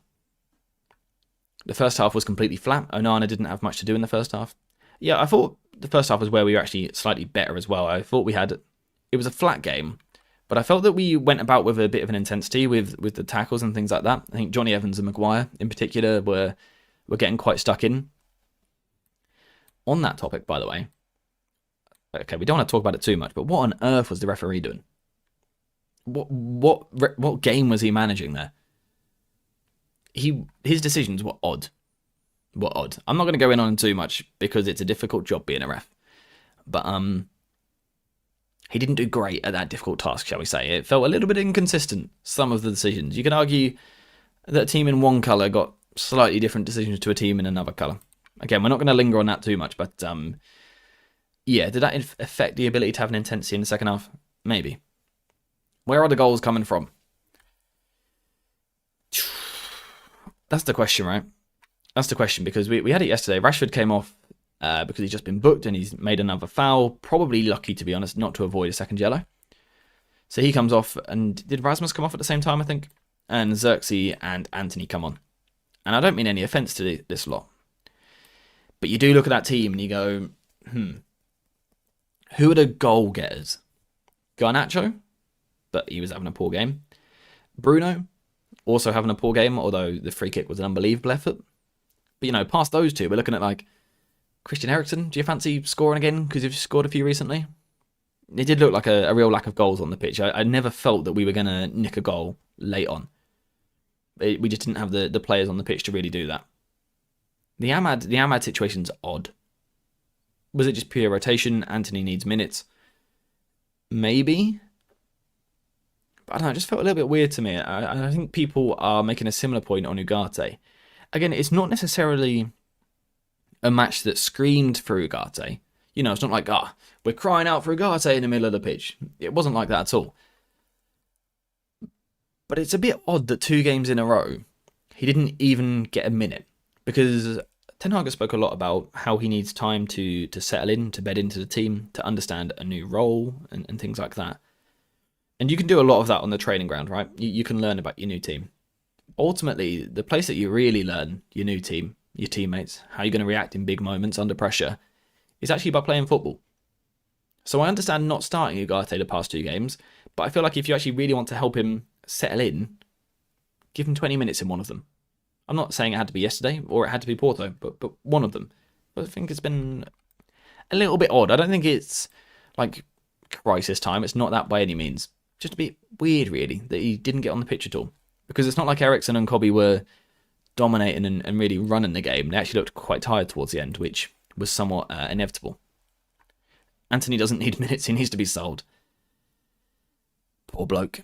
The first half was completely flat. Onana didn't have much to do in the first half. Yeah, I thought the first half was where we were actually slightly better as well. I thought it was a flat game, but I felt that we went about with a bit of an intensity with the tackles and things like that. I think Johnny Evans and Maguire in particular were getting quite stuck in. On that topic, by the way, okay, we don't want to talk about it too much, but what on earth was the referee doing? What game was he managing there? His decisions were odd. I'm not going to go in on too much because it's a difficult job being a ref. But he didn't do great at that difficult task, shall we say. It felt a little bit inconsistent, some of the decisions. You can argue that a team in one colour got slightly different decisions to a team in another colour. Again, we're not going to linger on that too much, but yeah, did that affect the ability to have an intensity in the second half? Maybe. Where are the goals coming from? That's the question, right? That's the question, because we had it yesterday. Rashford came off because he's just been booked and he's made another foul. Probably lucky, to be honest, not to avoid a second yellow. So he comes off, and did Rasmus come off at the same time, I think? And Xerxes and Anthony come on. And I don't mean any offence to this lot. But you do look at that team and you go, who are the goal getters? Garnacho, but he was having a poor game. Bruno, also having a poor game, although the free kick was an unbelievable effort. But, you know, past those two, we're looking at, like, Christian Eriksen. Do you fancy scoring again because you've scored a few recently? It did look like a real lack of goals on the pitch. I never felt that we were going to nick a goal late on. We just didn't have the players on the pitch to really do that. The Ahmad situation's odd. Was it just pure rotation? Anthony needs minutes. Maybe. But I don't know, it just felt a little bit weird to me. I think people are making a similar point on Ugarte. Again, it's not necessarily a match that screamed for Ugarte. You know, it's not like, we're crying out for Ugarte in the middle of the pitch. It wasn't like that at all. But it's a bit odd that 2 games in a row, he didn't even get a minute. Because Ten Hag spoke a lot about how he needs time to settle in, to bed into the team, to understand a new role and things like that. And you can do a lot of that on the training ground, right? You can learn about your new team. Ultimately, the place that you really learn your new team, your teammates, how you're going to react in big moments under pressure, is actually by playing football. So I understand not starting Ugarte the past 2 games, but I feel like if you actually really want to help him settle in, give him 20 minutes in one of them. I'm not saying it had to be yesterday or it had to be Porto, but one of them. But I think it's been a little bit odd. I don't think it's like crisis time. It's not that by any means. Just a bit weird, really, that he didn't get on the pitch at all. Because it's not like Eriksen and Kobe were dominating and really running the game. They actually looked quite tired towards the end, which was somewhat inevitable. Anthony doesn't need minutes. He needs to be sold. Poor bloke.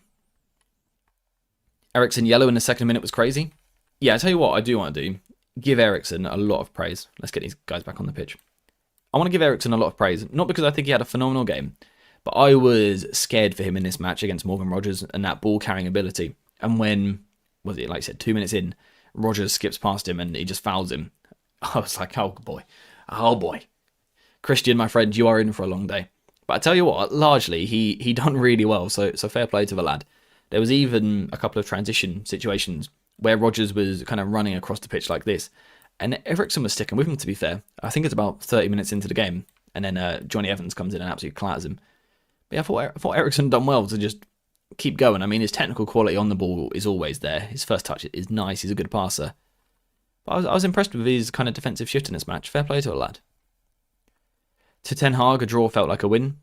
Eriksen yellow in the second minute was crazy. Yeah, I tell you what I do want to do. Give Eriksen a lot of praise. Let's get these guys back on the pitch. I want to give Eriksen a lot of praise. Not because I think he had a phenomenal game, but I was scared for him in this match against Morgan Rogers and that ball-carrying ability. And when, was it, like I said, 2 minutes in, Rogers skips past him and he just fouls him. I was like, oh boy. Oh boy. Christian, my friend, you are in for a long day. But I tell you what, largely, he done really well, so fair play to the lad. There was even a couple of transition situations where Rogers was kind of running across the pitch like this, and Eriksen was sticking with him, to be fair. I think it's about 30 minutes into the game, and then Johnny Evans comes in and absolutely clatters him. But yeah, I thought Eriksen done well to just keep going. I mean, his technical quality on the ball is always there. His first touch is nice. He's a good passer. But I was impressed with his kind of defensive shift in this match. Fair play to a lad. To Ten Hag, a draw felt like a win.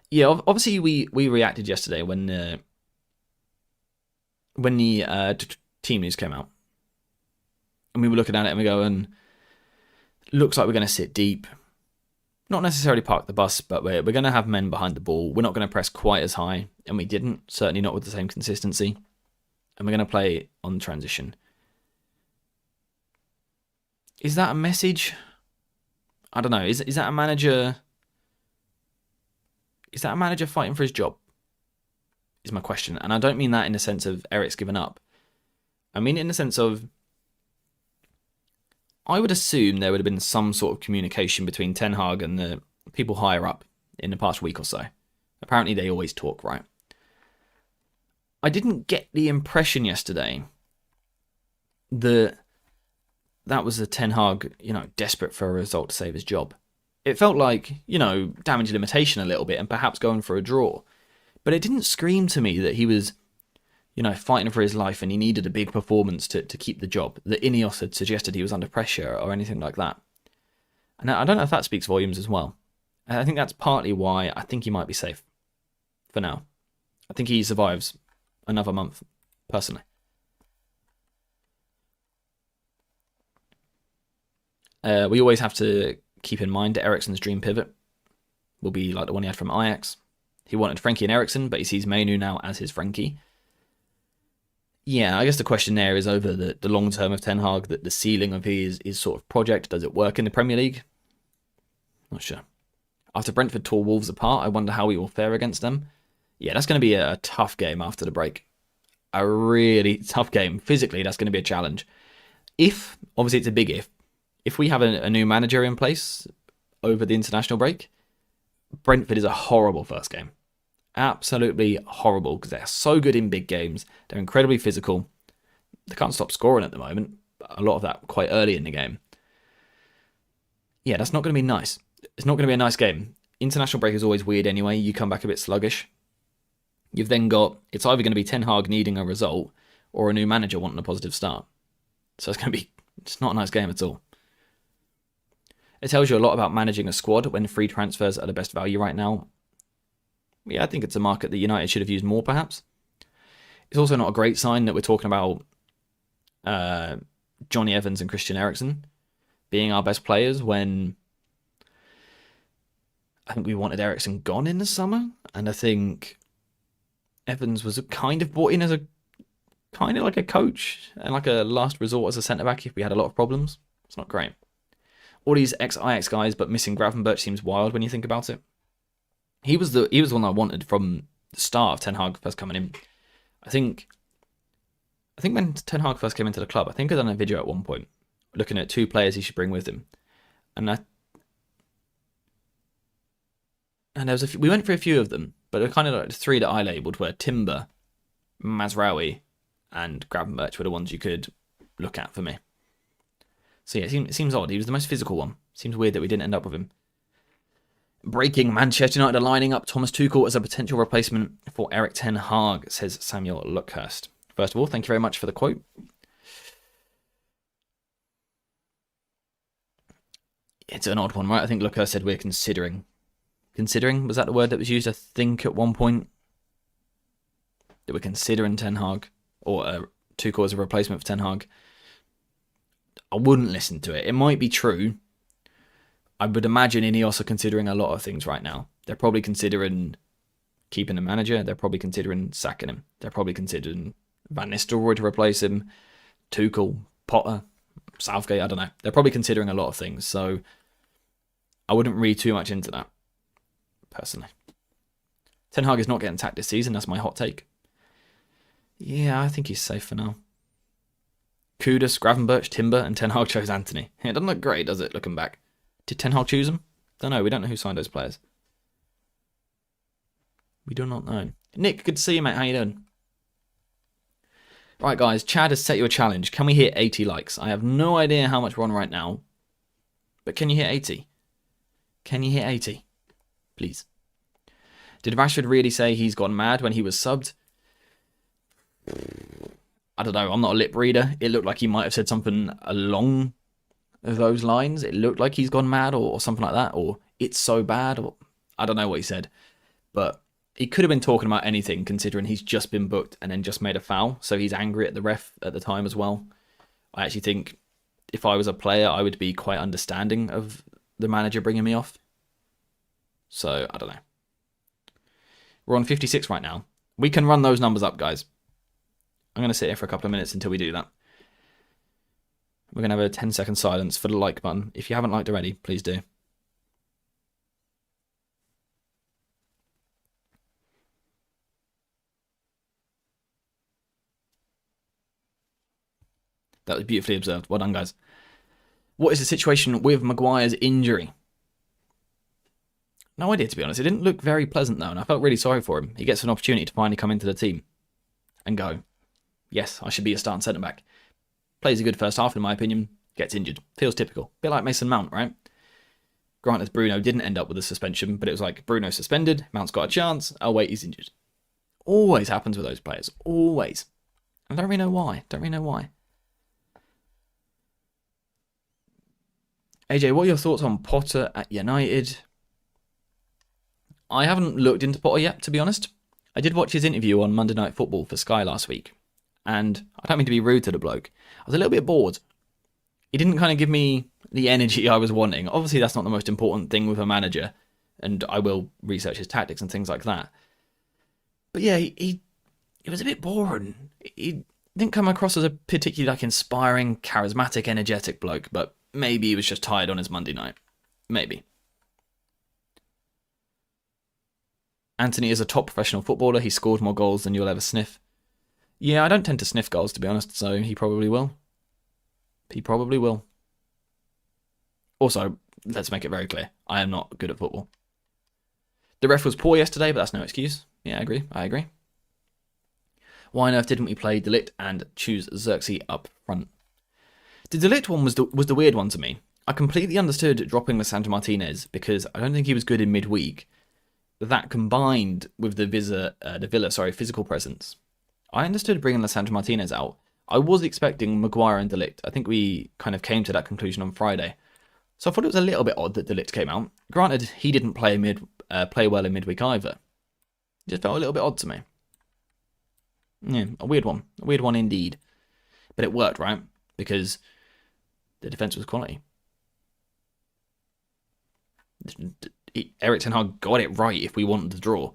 Yeah, obviously we reacted yesterday when the team news came out. And we were looking at it and we go, and looks like we're going to sit deep. Not necessarily park the bus, but we're going to have men behind the ball. We're not going to press quite as high, and we didn't. Certainly not with the same consistency. And we're going to play on transition. Is that a message? I don't know. Is that a manager? Is that a manager fighting for his job? Is my question. And I don't mean that in the sense of Eric's given up. I mean it in the sense of, I would assume there would have been some sort of communication between Ten Hag and the people higher up in the past week or so. Apparently they always talk, right? I didn't get the impression yesterday that was a Ten Hag, desperate for a result to save his job. It felt like, damage limitation a little bit and perhaps going for a draw. But it didn't scream to me that he was, fighting for his life and he needed a big performance to keep the job. That Ineos had suggested he was under pressure or anything like that. And I don't know if that speaks volumes as well. I think that's partly why I think he might be safe for now. I think he survives another month, personally. We always have to keep in mind that Eriksen's dream pivot will be like the one he had from Ajax. He wanted Frankie and Eriksen, but he sees Mainu now as his Frankie. Yeah, I guess the question there is over the long term of Ten Hag, that the ceiling of his sort of project. Does it work in the Premier League? Not sure. After Brentford tore Wolves apart, I wonder how we will fare against them. Yeah, that's going to be a tough game after the break. a really tough game. Physically, that's going to be a challenge. If, obviously it's a big if we have a new manager in place over the international break, Brentford is a horrible first game. Absolutely horrible, because they're so good in big games. They're incredibly physical. They can't stop scoring at the moment. A lot of that quite early in the game. Yeah, that's not going to be nice. It's not going to be a nice game. International break is always weird anyway. You come back a bit sluggish. You've then got, it's either going to be Ten Hag needing a result or a new manager wanting a positive start. So it's not a nice game at all. It tells you a lot about managing a squad when free transfers are the best value right now. Yeah, I think it's a market that United should have used more, perhaps. It's also not a great sign that we're talking about Johnny Evans and Christian Eriksen being our best players when I think we wanted Eriksen gone in the summer, and I think Evans was kind of brought in as a kind of like a coach and like a last resort as a centre-back if we had a lot of problems. It's not great. All these ex-Ajax guys, but missing Gravenberch seems wild when you think about it. He was the one I wanted from the start of Ten Hag first coming in. I think when Ten Hag first came into the club, I think I'd done a video at one point looking at 2 players he should bring with him, and there was we went for a few of them, but they're kind of like the 3 that I labelled were Timber, Mazraoui, and Gravenberch were the ones you could look at for me. So yeah, it seems odd. He was the most physical one. Seems weird that we didn't end up with him. Breaking: Manchester United are lining up Thomas Tuchel as a potential replacement for Erik Ten Hag, says Samuel Luckhurst. First of all, thank you very much for the quote. It's an odd one, right? I think Luckhurst said we're considering. Considering? Was that the word that was used, I think, at one point? That we're considering Ten Hag, or Tuchel as a replacement for Ten Hag. I wouldn't listen to it. It might be true. I would imagine Ineos are considering a lot of things right now. They're probably considering keeping a manager. They're probably considering sacking him. They're probably considering Van Nistelrooy to replace him. Tuchel, Potter, Southgate, I don't know. They're probably considering a lot of things. So I wouldn't read too much into that, personally. Ten Hag is not getting sacked this season. That's my hot take. Yeah, I think he's safe for now. Kudus, Gravenberch, Timber, and Ten Hag chose Anthony. It doesn't look great, does it, looking back? Did Ten Hag choose him? Don't know. We don't know who signed those players. We do not know. Nick, good to see you, mate. How you doing? Right, guys. Chad has set you a challenge. Can we hit 80 likes? I have no idea how much we're on right now. But can you hit 80? Can you hit 80? Please. Did Rashford really say he's gone mad when he was subbed? I don't know. I'm not a lip reader. It looked like he might have said something along those lines. It looked like he's gone mad or something like that. Or it's so bad. Or I don't know what he said. But he could have been talking about anything considering he's just been booked and then just made a foul. So he's angry at the ref at the time as well. I actually think if I was a player, I would be quite understanding of the manager bringing me off. So I don't know. We're on 56 right now. We can run those numbers up, guys. I'm going to sit here for a couple of minutes until we do that. We're going to have a 10-second silence for the like button. If you haven't liked already, please do. That was beautifully observed. Well done, guys. What is the situation with Maguire's injury? No idea, to be honest. It didn't look very pleasant, though, and I felt really sorry for him. He gets an opportunity to finally come into the team and go, yes, I should be a starting centre-back. Plays a good first half, in my opinion. Gets injured. Feels typical. Bit like Mason Mount, right? Granted, Bruno didn't end up with a suspension, but it was like Bruno suspended, Mount's got a chance, oh wait, he's injured. Always happens with those players. Always. I don't really know why. AJ, what are your thoughts on Potter at United? I haven't looked into Potter yet, to be honest. I did watch his interview on Monday Night Football for Sky last week. And I don't mean to be rude to the bloke. I was a little bit bored. He didn't kind of give me the energy I was wanting. Obviously, that's not the most important thing with a manager. And I will research his tactics and things like that. But yeah, he was a bit boring. He didn't come across as a particularly inspiring, charismatic, energetic bloke. But maybe he was just tired on his Monday night. Maybe. Anthony is a top professional footballer. He scored more goals than you'll ever sniff. Yeah, I don't tend to sniff goals, to be honest, so he probably will. He probably will. Also, let's make it very clear, I am not good at football. The ref was poor yesterday, but that's no excuse. Yeah, I agree. Why on earth didn't we play De Ligt and choose Xerxes up front? The De Ligt one was the weird one to me. I completely understood dropping Lisandro Martinez because I don't think he was good in midweek. That combined with the Villa physical presence, I understood bringing Lisandro Martinez out. I was expecting Maguire and De Ligt. I think we kind of came to that conclusion on Friday. So I thought it was a little bit odd that De Ligt came out. Granted, he didn't play well in midweek either. It just felt a little bit odd to me. Yeah, a weird one. A weird one indeed. But it worked, right? Because the defence was quality. Erik ten Hag got it right if we wanted to draw.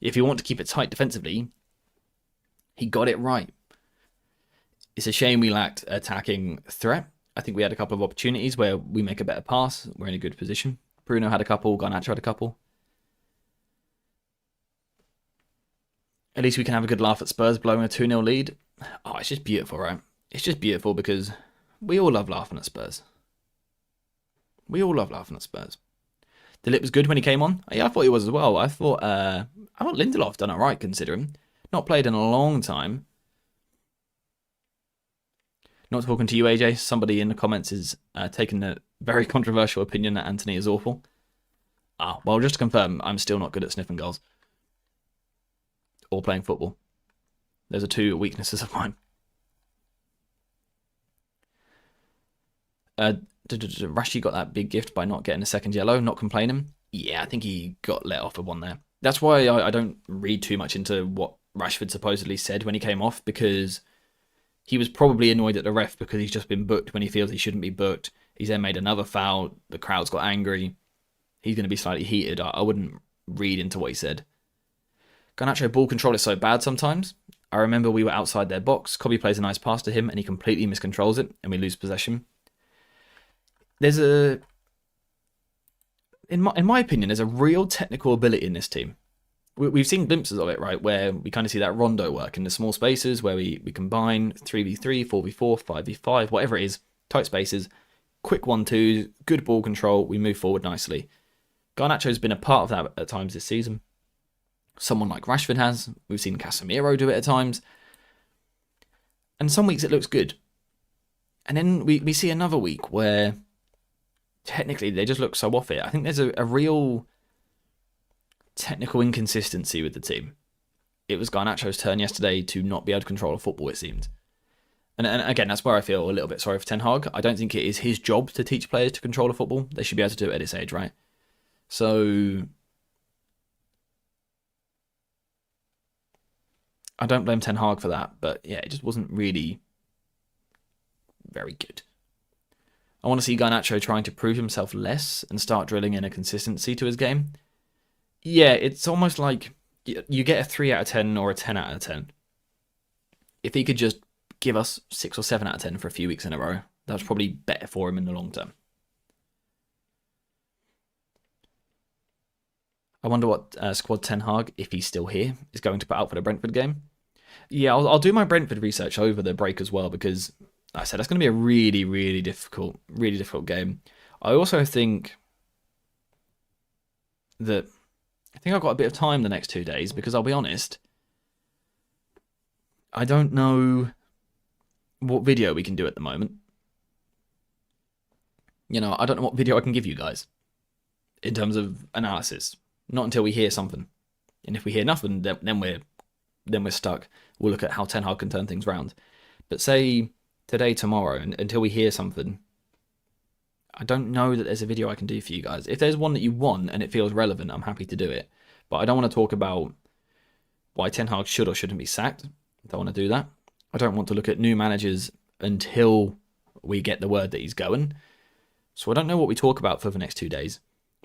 If you want to keep it tight defensively, he got it right. It's a shame we lacked attacking threat. I think we had a couple of opportunities where we make a better pass. We're in a good position. Bruno had a couple. Garnacho had a couple. At least we can have a good laugh at Spurs blowing a 2-0 lead. Oh, it's just beautiful, right? It's just beautiful because we all love laughing at Spurs. We all love laughing at Spurs. De Ligt was good when he came on. Yeah, I thought he was as well. I thought Lindelof done alright considering. Not played in a long time. Not talking to you, AJ. Somebody in the comments is taking a very controversial opinion that Anthony is awful. Well, just to confirm, I'm still not good at sniffing goals. Or playing football. Those are two weaknesses of mine. Rashi got that big gift by not getting a second yellow, not complaining. Yeah, I think he got let off with one there. That's why I don't read too much into what Rashford supposedly said when he came off, because he was probably annoyed at the ref because he's just been booked when he feels he shouldn't be booked. He's then made another foul. The crowd's got angry. He's going to be slightly heated. I wouldn't read into what he said. Garnacho ball control is so bad sometimes. I remember we were outside their box. Kobe plays a nice pass to him and he completely miscontrols it and we lose possession. There's in my opinion, there's a real technical ability in this team. We've seen glimpses of it, right, where we kind of see that rondo work in the small spaces where we combine 3v3, 4v4, 5v5, whatever it is, tight spaces, quick 1-2s, good ball control, we move forward nicely. Garnacho's been a part of that at times this season. Someone like Rashford has. We've seen Casemiro do it at times. And some weeks it looks good. And then we see another week where technically they just look so off it. I think there's a real technical inconsistency with the team. It was Garnacho's turn yesterday to not be able to control a football, it seemed. And again, that's where I feel a little bit sorry for Ten Hag. I don't think it is his job to teach players to control a football. They should be able to do it at this age, right? So I don't blame Ten Hag for that, but yeah, it just wasn't really very good. I want to see Garnacho trying to prove himself less and start drilling in a consistency to his game. Yeah, it's almost like you get a 3 out of 10 or a 10 out of 10. If he could just give us 6 or 7 out of 10 for a few weeks in a row, that's probably better for him in the long term. I wonder what squad Ten Hag, if he's still here, is going to put out for the Brentford game. Yeah, I'll do my Brentford research over the break as well, because like I said, that's going to be a really, really difficult game. I also think that I've got a bit of time the next 2 days, because I'll be honest, I don't know what video we can do at the moment. You know, I don't know what video I can give you guys in terms of analysis. Not until we hear something. And if we hear nothing, then we're stuck. We'll look at how Ten Hag can turn things around. But say today, tomorrow, until we hear something, I don't know that there's a video I can do for you guys. If there's one that you want and it feels relevant, I'm happy to do it. But I don't want to talk about why Ten Hag should or shouldn't be sacked. I don't want to do that. I don't want to look at new managers until we get the word that he's going. So I don't know what we talk about for the next 2 days,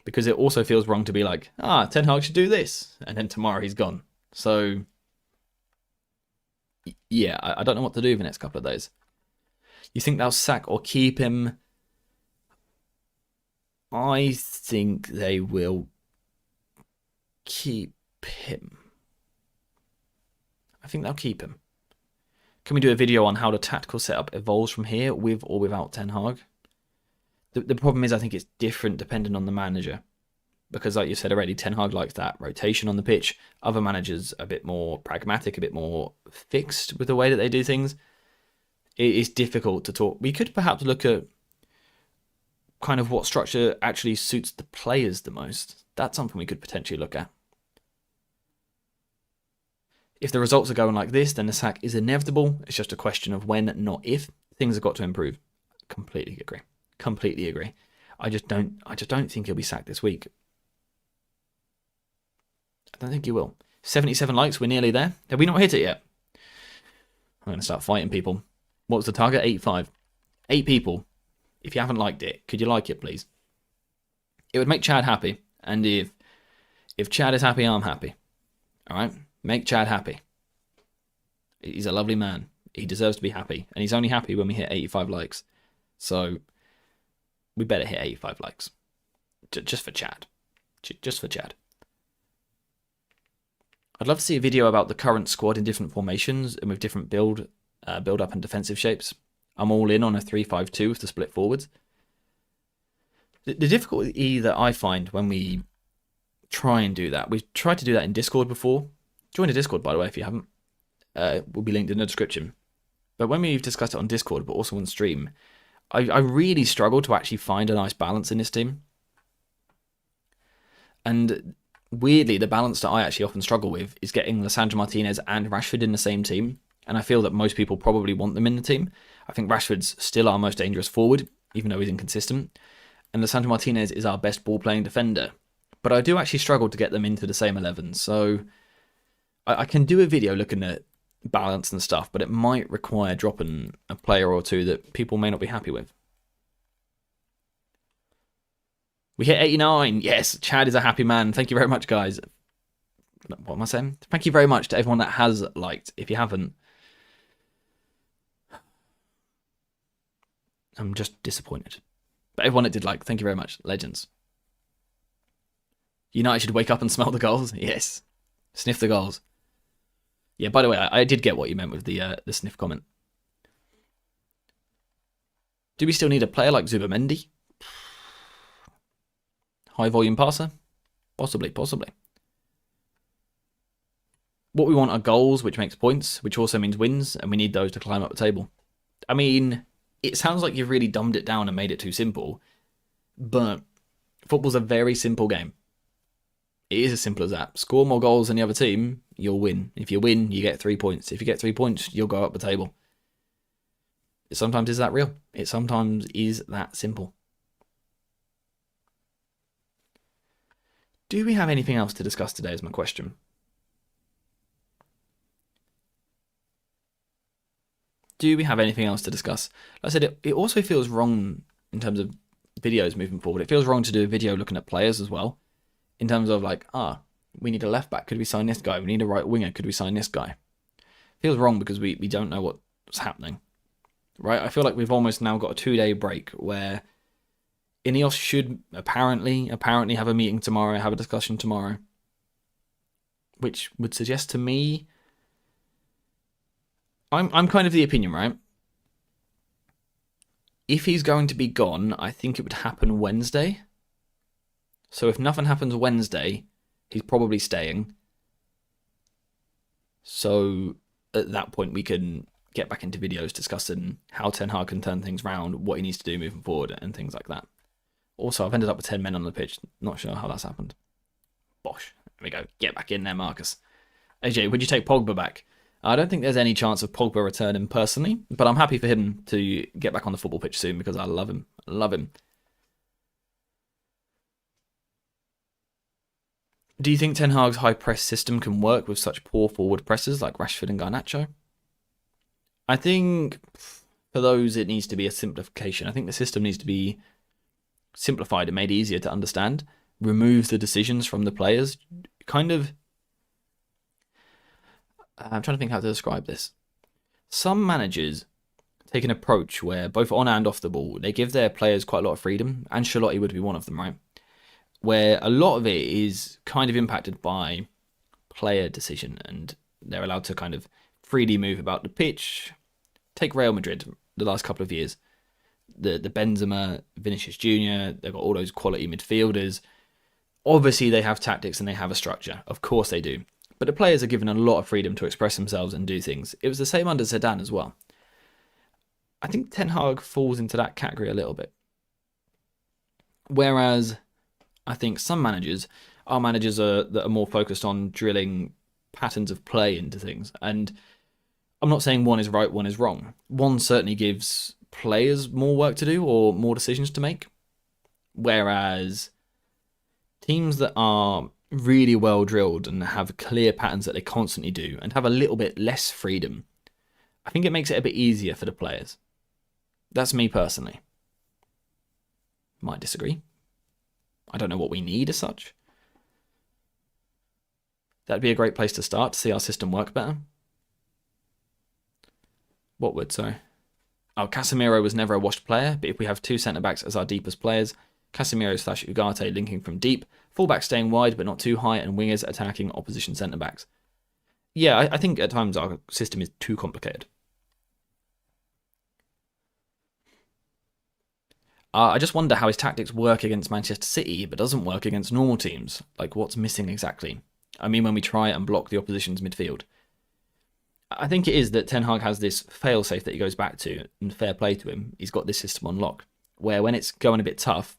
because it also feels wrong to be like, Ten Hag should do this, and then tomorrow he's gone. So yeah, I don't know what to do the next couple of days. You think they'll sack or keep him? I think they will keep him. I think they'll keep him. Can we do a video on how the tactical setup evolves from here with or without Ten Hag? The problem is I think it's different depending on the manager. Because like you said already, Ten Hag likes that rotation on the pitch. Other managers are a bit more pragmatic, a bit more fixed with the way that they do things. It is difficult to talk. We could perhaps look at kind of what structure actually suits the players the most. That's something we could potentially look at. If the results are going like this, then the sack is inevitable. It's just a question of when, not if. Things have got to improve. Completely agree. Completely agree. I just don't think he'll be sacked this week. I don't think he will. 77 likes, we're nearly there. Have we not hit it yet? I'm going to start fighting people. What was the target? 85. 8 people. If you haven't liked it, could you like it, please? It would make Chad happy. And if Chad is happy, I'm happy. All right? Make Chad happy. He's a lovely man. He deserves to be happy. And he's only happy when we hit 85 likes. So we better hit 85 likes. Just for Chad. Just for Chad. I'd love to see a video about the current squad in different formations and with different build up and defensive shapes. I'm all in on a 3-5-2 with the split forwards. The difficulty that I find when we try and do that, we've tried to do that in Discord before. Join the Discord, by the way, if you haven't. Will be linked in the description. But when we've discussed it on Discord, but also on stream, I really struggle to actually find a nice balance in this team. And weirdly, the balance that I actually often struggle with is getting Lisandro Martinez and Rashford in the same team. And I feel that most people probably want them in the team. I think Rashford's still our most dangerous forward, even though he's inconsistent. And Lisandro Martinez is our best ball-playing defender. But I do actually struggle to get them into the same 11. So I can do a video looking at balance and stuff, but it might require dropping a player or two that people may not be happy with. We hit 89. Yes, Chad is a happy man. Thank you very much, guys. What am I saying? Thank you very much to everyone that has liked. If you haven't, I'm just disappointed. But everyone that did like, thank you very much. Legends. United should wake up and smell the goals. Yes. Sniff the goals. Yeah, by the way, I did get what you meant with the sniff comment. Do we still need a player like Zubamendi? High volume passer? Possibly. What we want are goals, which makes points, which also means wins, and we need those to climb up the table. I mean, it sounds like you've really dumbed it down and made it too simple, but football's a very simple game. It is as simple as that. Score more goals than the other team, you'll win. If you win, you get 3 points. If you get 3 points, you'll go up the table. It sometimes is that real. It sometimes is that simple. Do we have anything else to discuss today is my question. Do we have anything else to discuss? Like I said, it also feels wrong in terms of videos moving forward. It feels wrong to do a video looking at players as well. In terms of like, we need a left back. Could we sign this guy? We need a right winger. Could we sign this guy? Feels wrong because we don't know what's happening. Right? I feel like we've almost now got a 2-day break where Ineos should apparently have a meeting tomorrow, have a discussion tomorrow. Which would suggest to me, I'm kind of the opinion, right? If he's going to be gone, I think it would happen Wednesday. So if nothing happens Wednesday, he's probably staying. So at that point, we can get back into videos discussing how Ten Hag can turn things around, what he needs to do moving forward, and things like that. Also, I've ended up with 10 men on the pitch. Not sure how that's happened. Bosh. There we go. Get back in there, Marcus. AJ, would you take Pogba back? I don't think there's any chance of Pogba returning personally, but I'm happy for him to get back on the football pitch soon because I love him. I love him. Do you think Ten Hag's high press system can work with such poor forward presses like Rashford and Garnacho? I think for those it needs to be a simplification. I think the system needs to be simplified and made easier to understand. Remove the decisions from the players. Kind of... I'm trying to think how to describe this. Some managers take an approach where both on and off the ball, they give their players quite a lot of freedom. Ancelotti would be one of them, right? Where a lot of it is kind of impacted by player decision and they're allowed to kind of freely move about the pitch, take Real Madrid the last couple of years. The Benzema, Vinicius Jr., they've got all those quality midfielders. Obviously, they have tactics and they have a structure. Of course they do. But the players are given a lot of freedom to express themselves and do things. It was the same under Zidane as well. I think Ten Hag falls into that category a little bit. Whereas I think some managers are managers that are more focused on drilling patterns of play into things. And I'm not saying one is right, one is wrong. One certainly gives players more work to do or more decisions to make. Whereas teams that are really well drilled and have clear patterns that they constantly do and have a little bit less freedom, I think it makes it a bit easier for the players. That's me personally. Might disagree. I don't know what we need as such. That'd be a great place to start to see our system work better. What would, sorry? Oh, Casemiro was never a washed player, but if we have two centre-backs as our deepest players, Casemiro/Ugarte linking from deep, full-backs staying wide but not too high, and wingers attacking opposition centre-backs. Yeah, I think at times our system is too complicated. I just wonder how his tactics work against Manchester City, but doesn't work against normal teams. Like, what's missing exactly? I mean, when we try and block the opposition's midfield. I think it is that Ten Hag has this fail-safe that he goes back to, and fair play to him. He's got this system on lock, where when it's going a bit tough,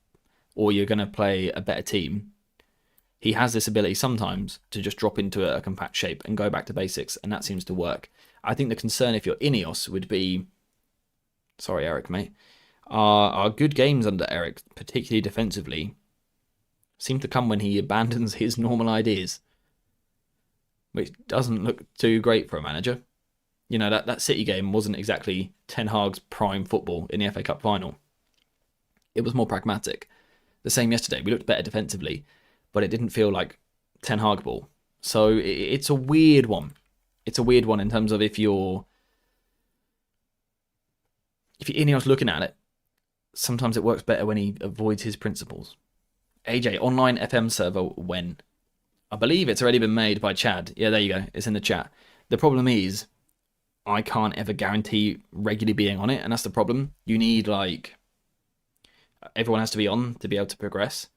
or you're going to play a better team, he has this ability sometimes to just drop into a compact shape and go back to basics, and that seems to work. I think the concern if you're Ineos would be, sorry Eric mate, our good games under Eric, particularly defensively, seem to come when he abandons his normal ideas, which doesn't look too great for a manager. You know, that City game wasn't exactly Ten Hag's prime football in the FA Cup final. It was more pragmatic. The same yesterday. We looked better defensively, but it didn't feel like Ten Hag ball. So it's a weird one. It's a weird one in terms of if you're Ineos looking at it, sometimes it works better when he avoids his principles. AJ, online FM server when? I believe it's already been made by Chad. Yeah, there you go. It's in the chat. The problem is, I can't ever guarantee regularly being on it, and that's the problem. You need, like, everyone has to be on to be able to progress,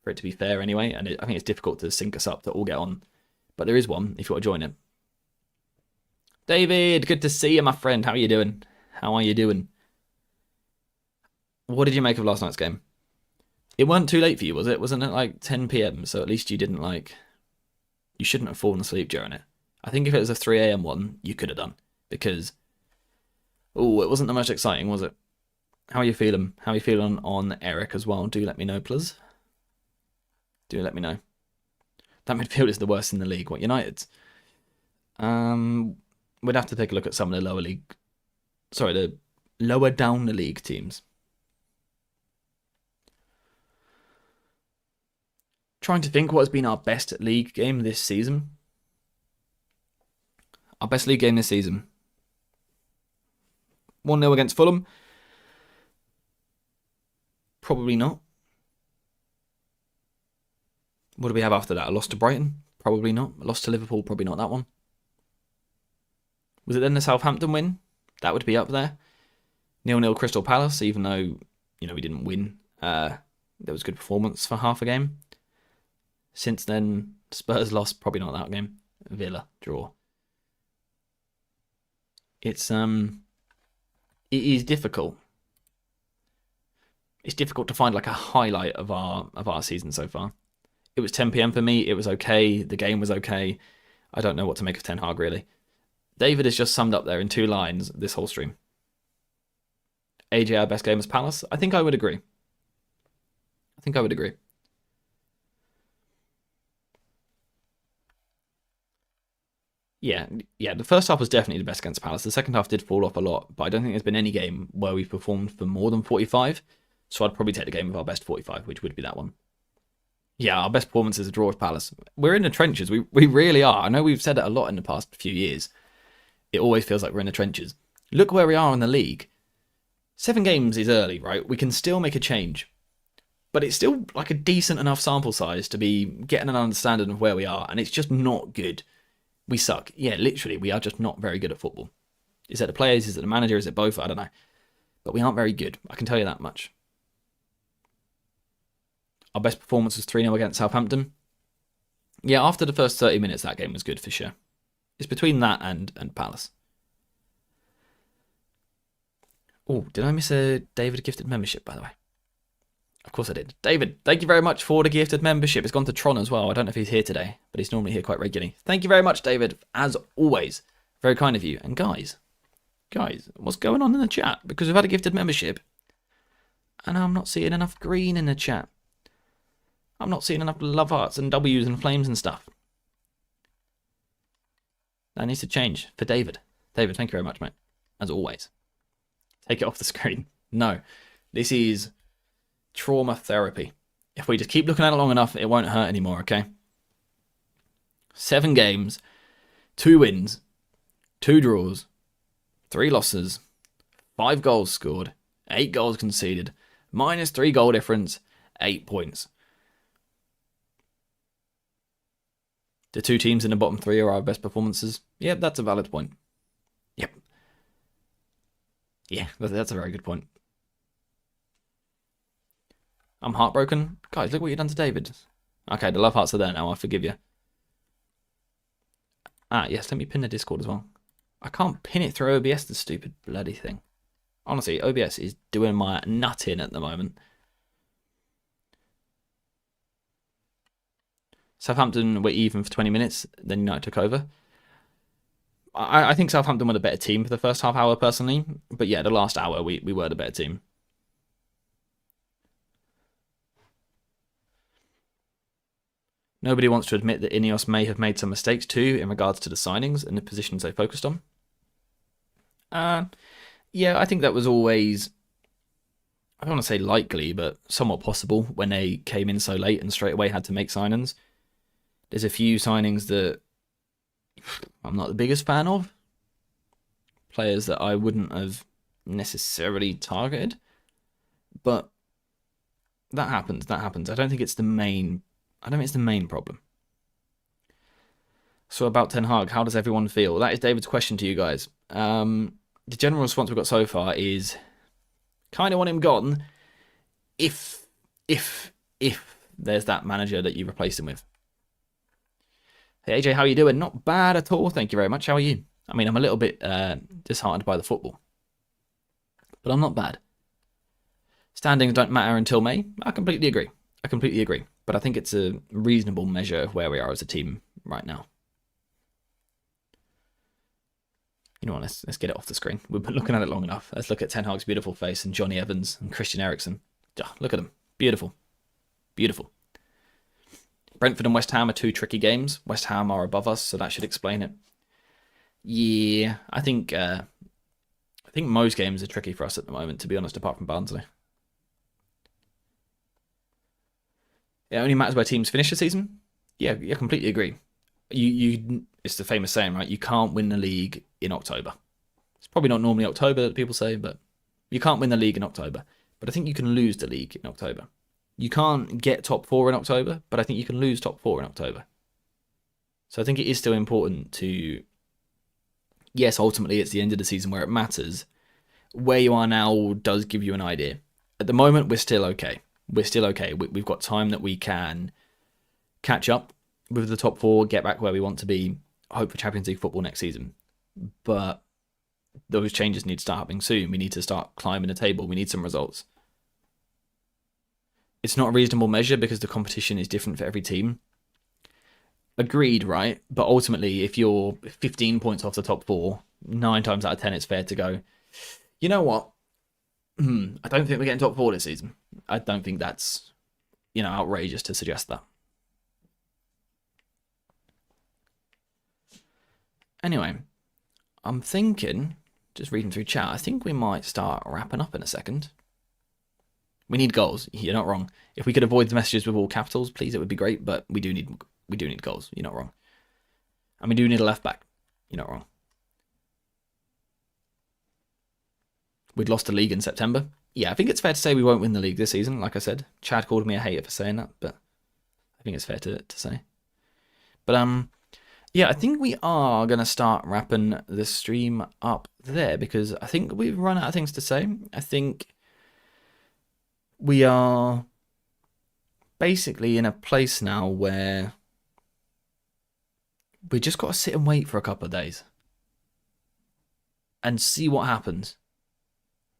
for it to be fair anyway, and I think it's difficult to sync us up to all get on. But there is one, if you want to join it. David, good to see you, my friend. How are you doing? How are you doing? What did you make of last night's game? It weren't too late for you, was it? Wasn't it like 10 PM? So at least you didn't you shouldn't have fallen asleep during it. I think if it was a 3 AM one, you could have done. Because, it wasn't the most exciting, was it? How are you feeling? How are you feeling on Eric as well? Do let me know, please. Do let me know. That midfield is the worst in the league. What, United's? We'd have to take a look at some of the the lower down the league teams. Trying to think what has been our best league game this season. Our best league game this season. 1-0 against Fulham. Probably not. What do we have after that? A loss to Brighton? Probably not. A loss to Liverpool? Probably not that one. Was it then the Southampton win? That would be up there. 0-0 Crystal Palace, even though, we didn't win. There was good performance for half a game. Since then, Spurs lost, probably not that game. Villa, draw. It is difficult. It's difficult to find like a highlight of our season so far. It was 10 PM for me. It was okay. The game was okay. I don't know what to make of Ten Hag really. David has just summed up there in 2 lines this whole stream. AJ, our best game is Palace. I think I would agree. Yeah, the first half was definitely the best against Palace. The second half did fall off a lot, but I don't think there's been any game where we've performed for more than 45. So I'd probably take the game with our best 45, which would be that one. Yeah, our best performance is a draw with Palace. We're in the trenches. We really are. I know we've said it a lot in the past few years. It always feels like we're in the trenches. Look where we are in the league. 7 games is early, right? We can still make a change. But it's still like a decent enough sample size to be getting an understanding of where we are. And it's just not good. We suck. Yeah, literally, we are just not very good at football. Is it the players? Is it the manager? Is it both? I don't know. But we aren't very good. I can tell you that much. Our best performance was 3-0 against Southampton. Yeah, after the first 30 minutes, that game was good for sure. It's between that and Palace. Oh, did I miss a David gifted membership, by the way? Of course I did. David, thank you very much for the gifted membership. It's gone to Tron as well. I don't know if he's here today, but he's normally here quite regularly. Thank you very much, David, as always. Very kind of you. And guys, what's going on in the chat? Because we've had a gifted membership, and I'm not seeing enough green in the chat. I'm not seeing enough love hearts and W's and flames and stuff. That needs to change for David. David, thank you very much, mate. As always. Take it off the screen. No, this is trauma therapy. If we just keep looking at it long enough, it won't hurt anymore, okay? 7 games, 2 wins, 2 draws, 3 losses, 5 goals scored, 8 goals conceded, -3 goal difference, 8 points. The 2 teams in the bottom 3 are our best performances. Yep, that's a valid point. Yep. Yeah, that's a very good point. I'm heartbroken. Guys, look what you've done to David. Okay, the love hearts are there now. I forgive you. Ah, yes, let me pin the Discord as well. I can't pin it through OBS, the stupid bloody thing. Honestly, OBS is doing my nut in at the moment. Southampton were even for 20 minutes, then United took over. I think Southampton were the better team for the first half hour, personally. But yeah, the last hour, we were the better team. Nobody wants to admit that Ineos may have made some mistakes too in regards to the signings and the positions they focused on. Yeah, I think that was always, I don't want to say likely, but somewhat possible when they came in so late and straight away had to make signings. There's a few signings that I'm not the biggest fan of. Players that I wouldn't have necessarily targeted. But that happens. I don't think it's the main problem. So about Ten Hag, how does everyone feel? That is David's question to you guys. The general response we've got so far is kind of want him gone if there's that manager that you replace him with. Hey AJ, how are you doing? Not bad at all, thank you very much. How are you? I mean, I'm a little bit disheartened by the football, but I'm not bad. Standings don't matter until May. I completely agree. But I think it's a reasonable measure of where we are as a team right now. You know what, let's get it off the screen. We've been looking at it long enough. Let's look at Ten Hag's beautiful face and Johnny Evans and Christian Eriksen. Look at them. Beautiful. Beautiful. Brentford and West Ham are 2 tricky games. West Ham are above us, so that should explain it. Yeah, I think most games are tricky for us at the moment, to be honest, apart from Barnsley. It only matters where teams finish the season. Yeah, I completely agree. It's the famous saying, right? You can't win the league in October. It's probably not normally October that people say, but you can't win the league in October. But I think you can lose the league in October. You can't get top 4 in October, but I think you can lose top 4 in October. So I think it is still important to, yes, ultimately it's the end of the season where it matters. Where you are now does give you an idea. At the moment, we're still okay. We've got time that we can catch up with the top 4, get back where we want to be, hope for Champions League football next season. But those changes need to start happening soon. We need to start climbing the table. We need some results. It's not a reasonable measure because the competition is different for every team. Agreed, right? But ultimately, if you're 15 points off the top 4, 9 times out of 10, it's fair to go, you know what? I don't think we're getting top 4 this season. I don't think that's, outrageous to suggest that. Anyway, I'm thinking, just reading through chat, I think we might start wrapping up in a second. We need goals. You're not wrong. If we could avoid the messages with all capitals, please, it would be great. But we do need goals. You're not wrong. And we do need a left back. You're not wrong. We'd lost the league in September. Yeah, I think it's fair to say we won't win the league this season. Like I said, Chad called me a hater for saying that, but I think it's fair to say. But Yeah, I think we are going to start wrapping the stream up there because I think we've run out of things to say. I think we are basically in a place now where we just got to sit and wait for a couple of days and see what happens.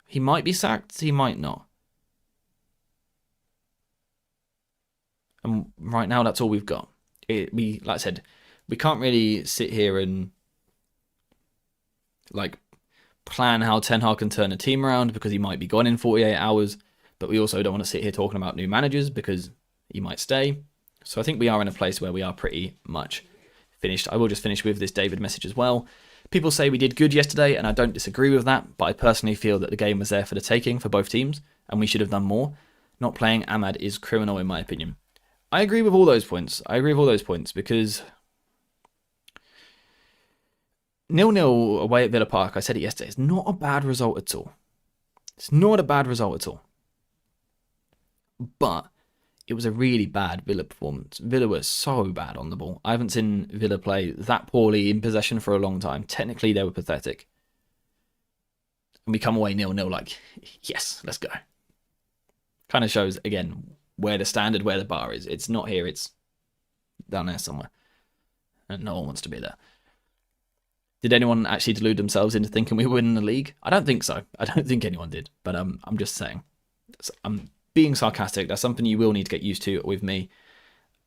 He might be sacked, he might not. And right now, that's all we've got. Like I said, we can't really sit here and like plan how Ten Hag can turn a team around because he might be gone in 48 hours. But we also don't want to sit here talking about new managers because he might stay. So I think we are in a place where we are pretty much finished. I will just finish with this David message as well. People say we did good yesterday, and I don't disagree with that, but I personally feel that the game was there for the taking for both teams, and we should have done more. Not playing Ahmad is criminal in my opinion. I agree with all those points. Because 0-0 away at Villa Park, I said it yesterday, it's not a bad result at all. It's not a bad result at all. But it was a really bad Villa performance. Villa were so bad on the ball. I haven't seen Villa play that poorly in possession for a long time. Technically, they were pathetic. And we come away 0-0 like, yes, let's go. Kind of shows, again, where the standard, where the bar is. It's not here, it's down there somewhere. And no one wants to be there. Did anyone actually delude themselves into thinking we were winning the league? I don't think so. I don't think anyone did. But I'm just saying. I'm being sarcastic. That's something you will need to get used to with me.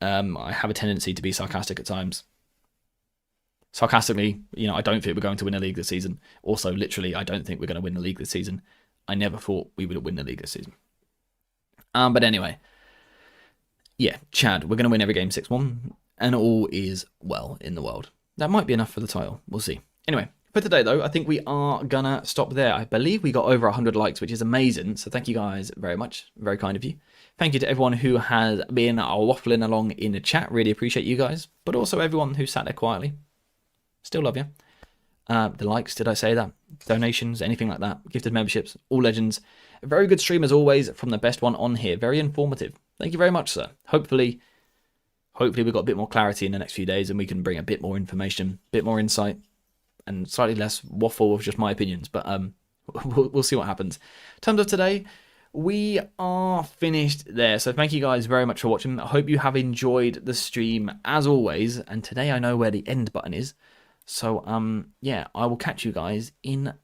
I have a tendency to be sarcastic at times. Sarcastically, I don't think we're going to win the league this season. Also, literally, I don't think we're going to win the league this season. I never thought we would win the league this season. But anyway, yeah, Chad, we're going to win every game 6-1, and all is well in the world. That might be enough for the title. We'll see. Anyway, for today, though, I think we are going to stop there. I believe we got over 100 likes, which is amazing. So thank you guys very much. Very kind of you. Thank you to everyone who has been waffling along in the chat. Really appreciate you guys. But also everyone who sat there quietly. Still love you. The likes, did I say that? Donations, anything like that. Gifted memberships, all legends. A very good stream as always from the best one on here. Very informative. Thank you very much, sir. Hopefully we've got a bit more clarity in the next few days and we can bring a bit more information, a bit more insight, and slightly less waffle of just my opinions. But we'll see what happens. In terms of today, we are finished there. So thank you guys very much for watching. I hope you have enjoyed the stream as always. And today I know where the end button is. So yeah, I will catch you guys in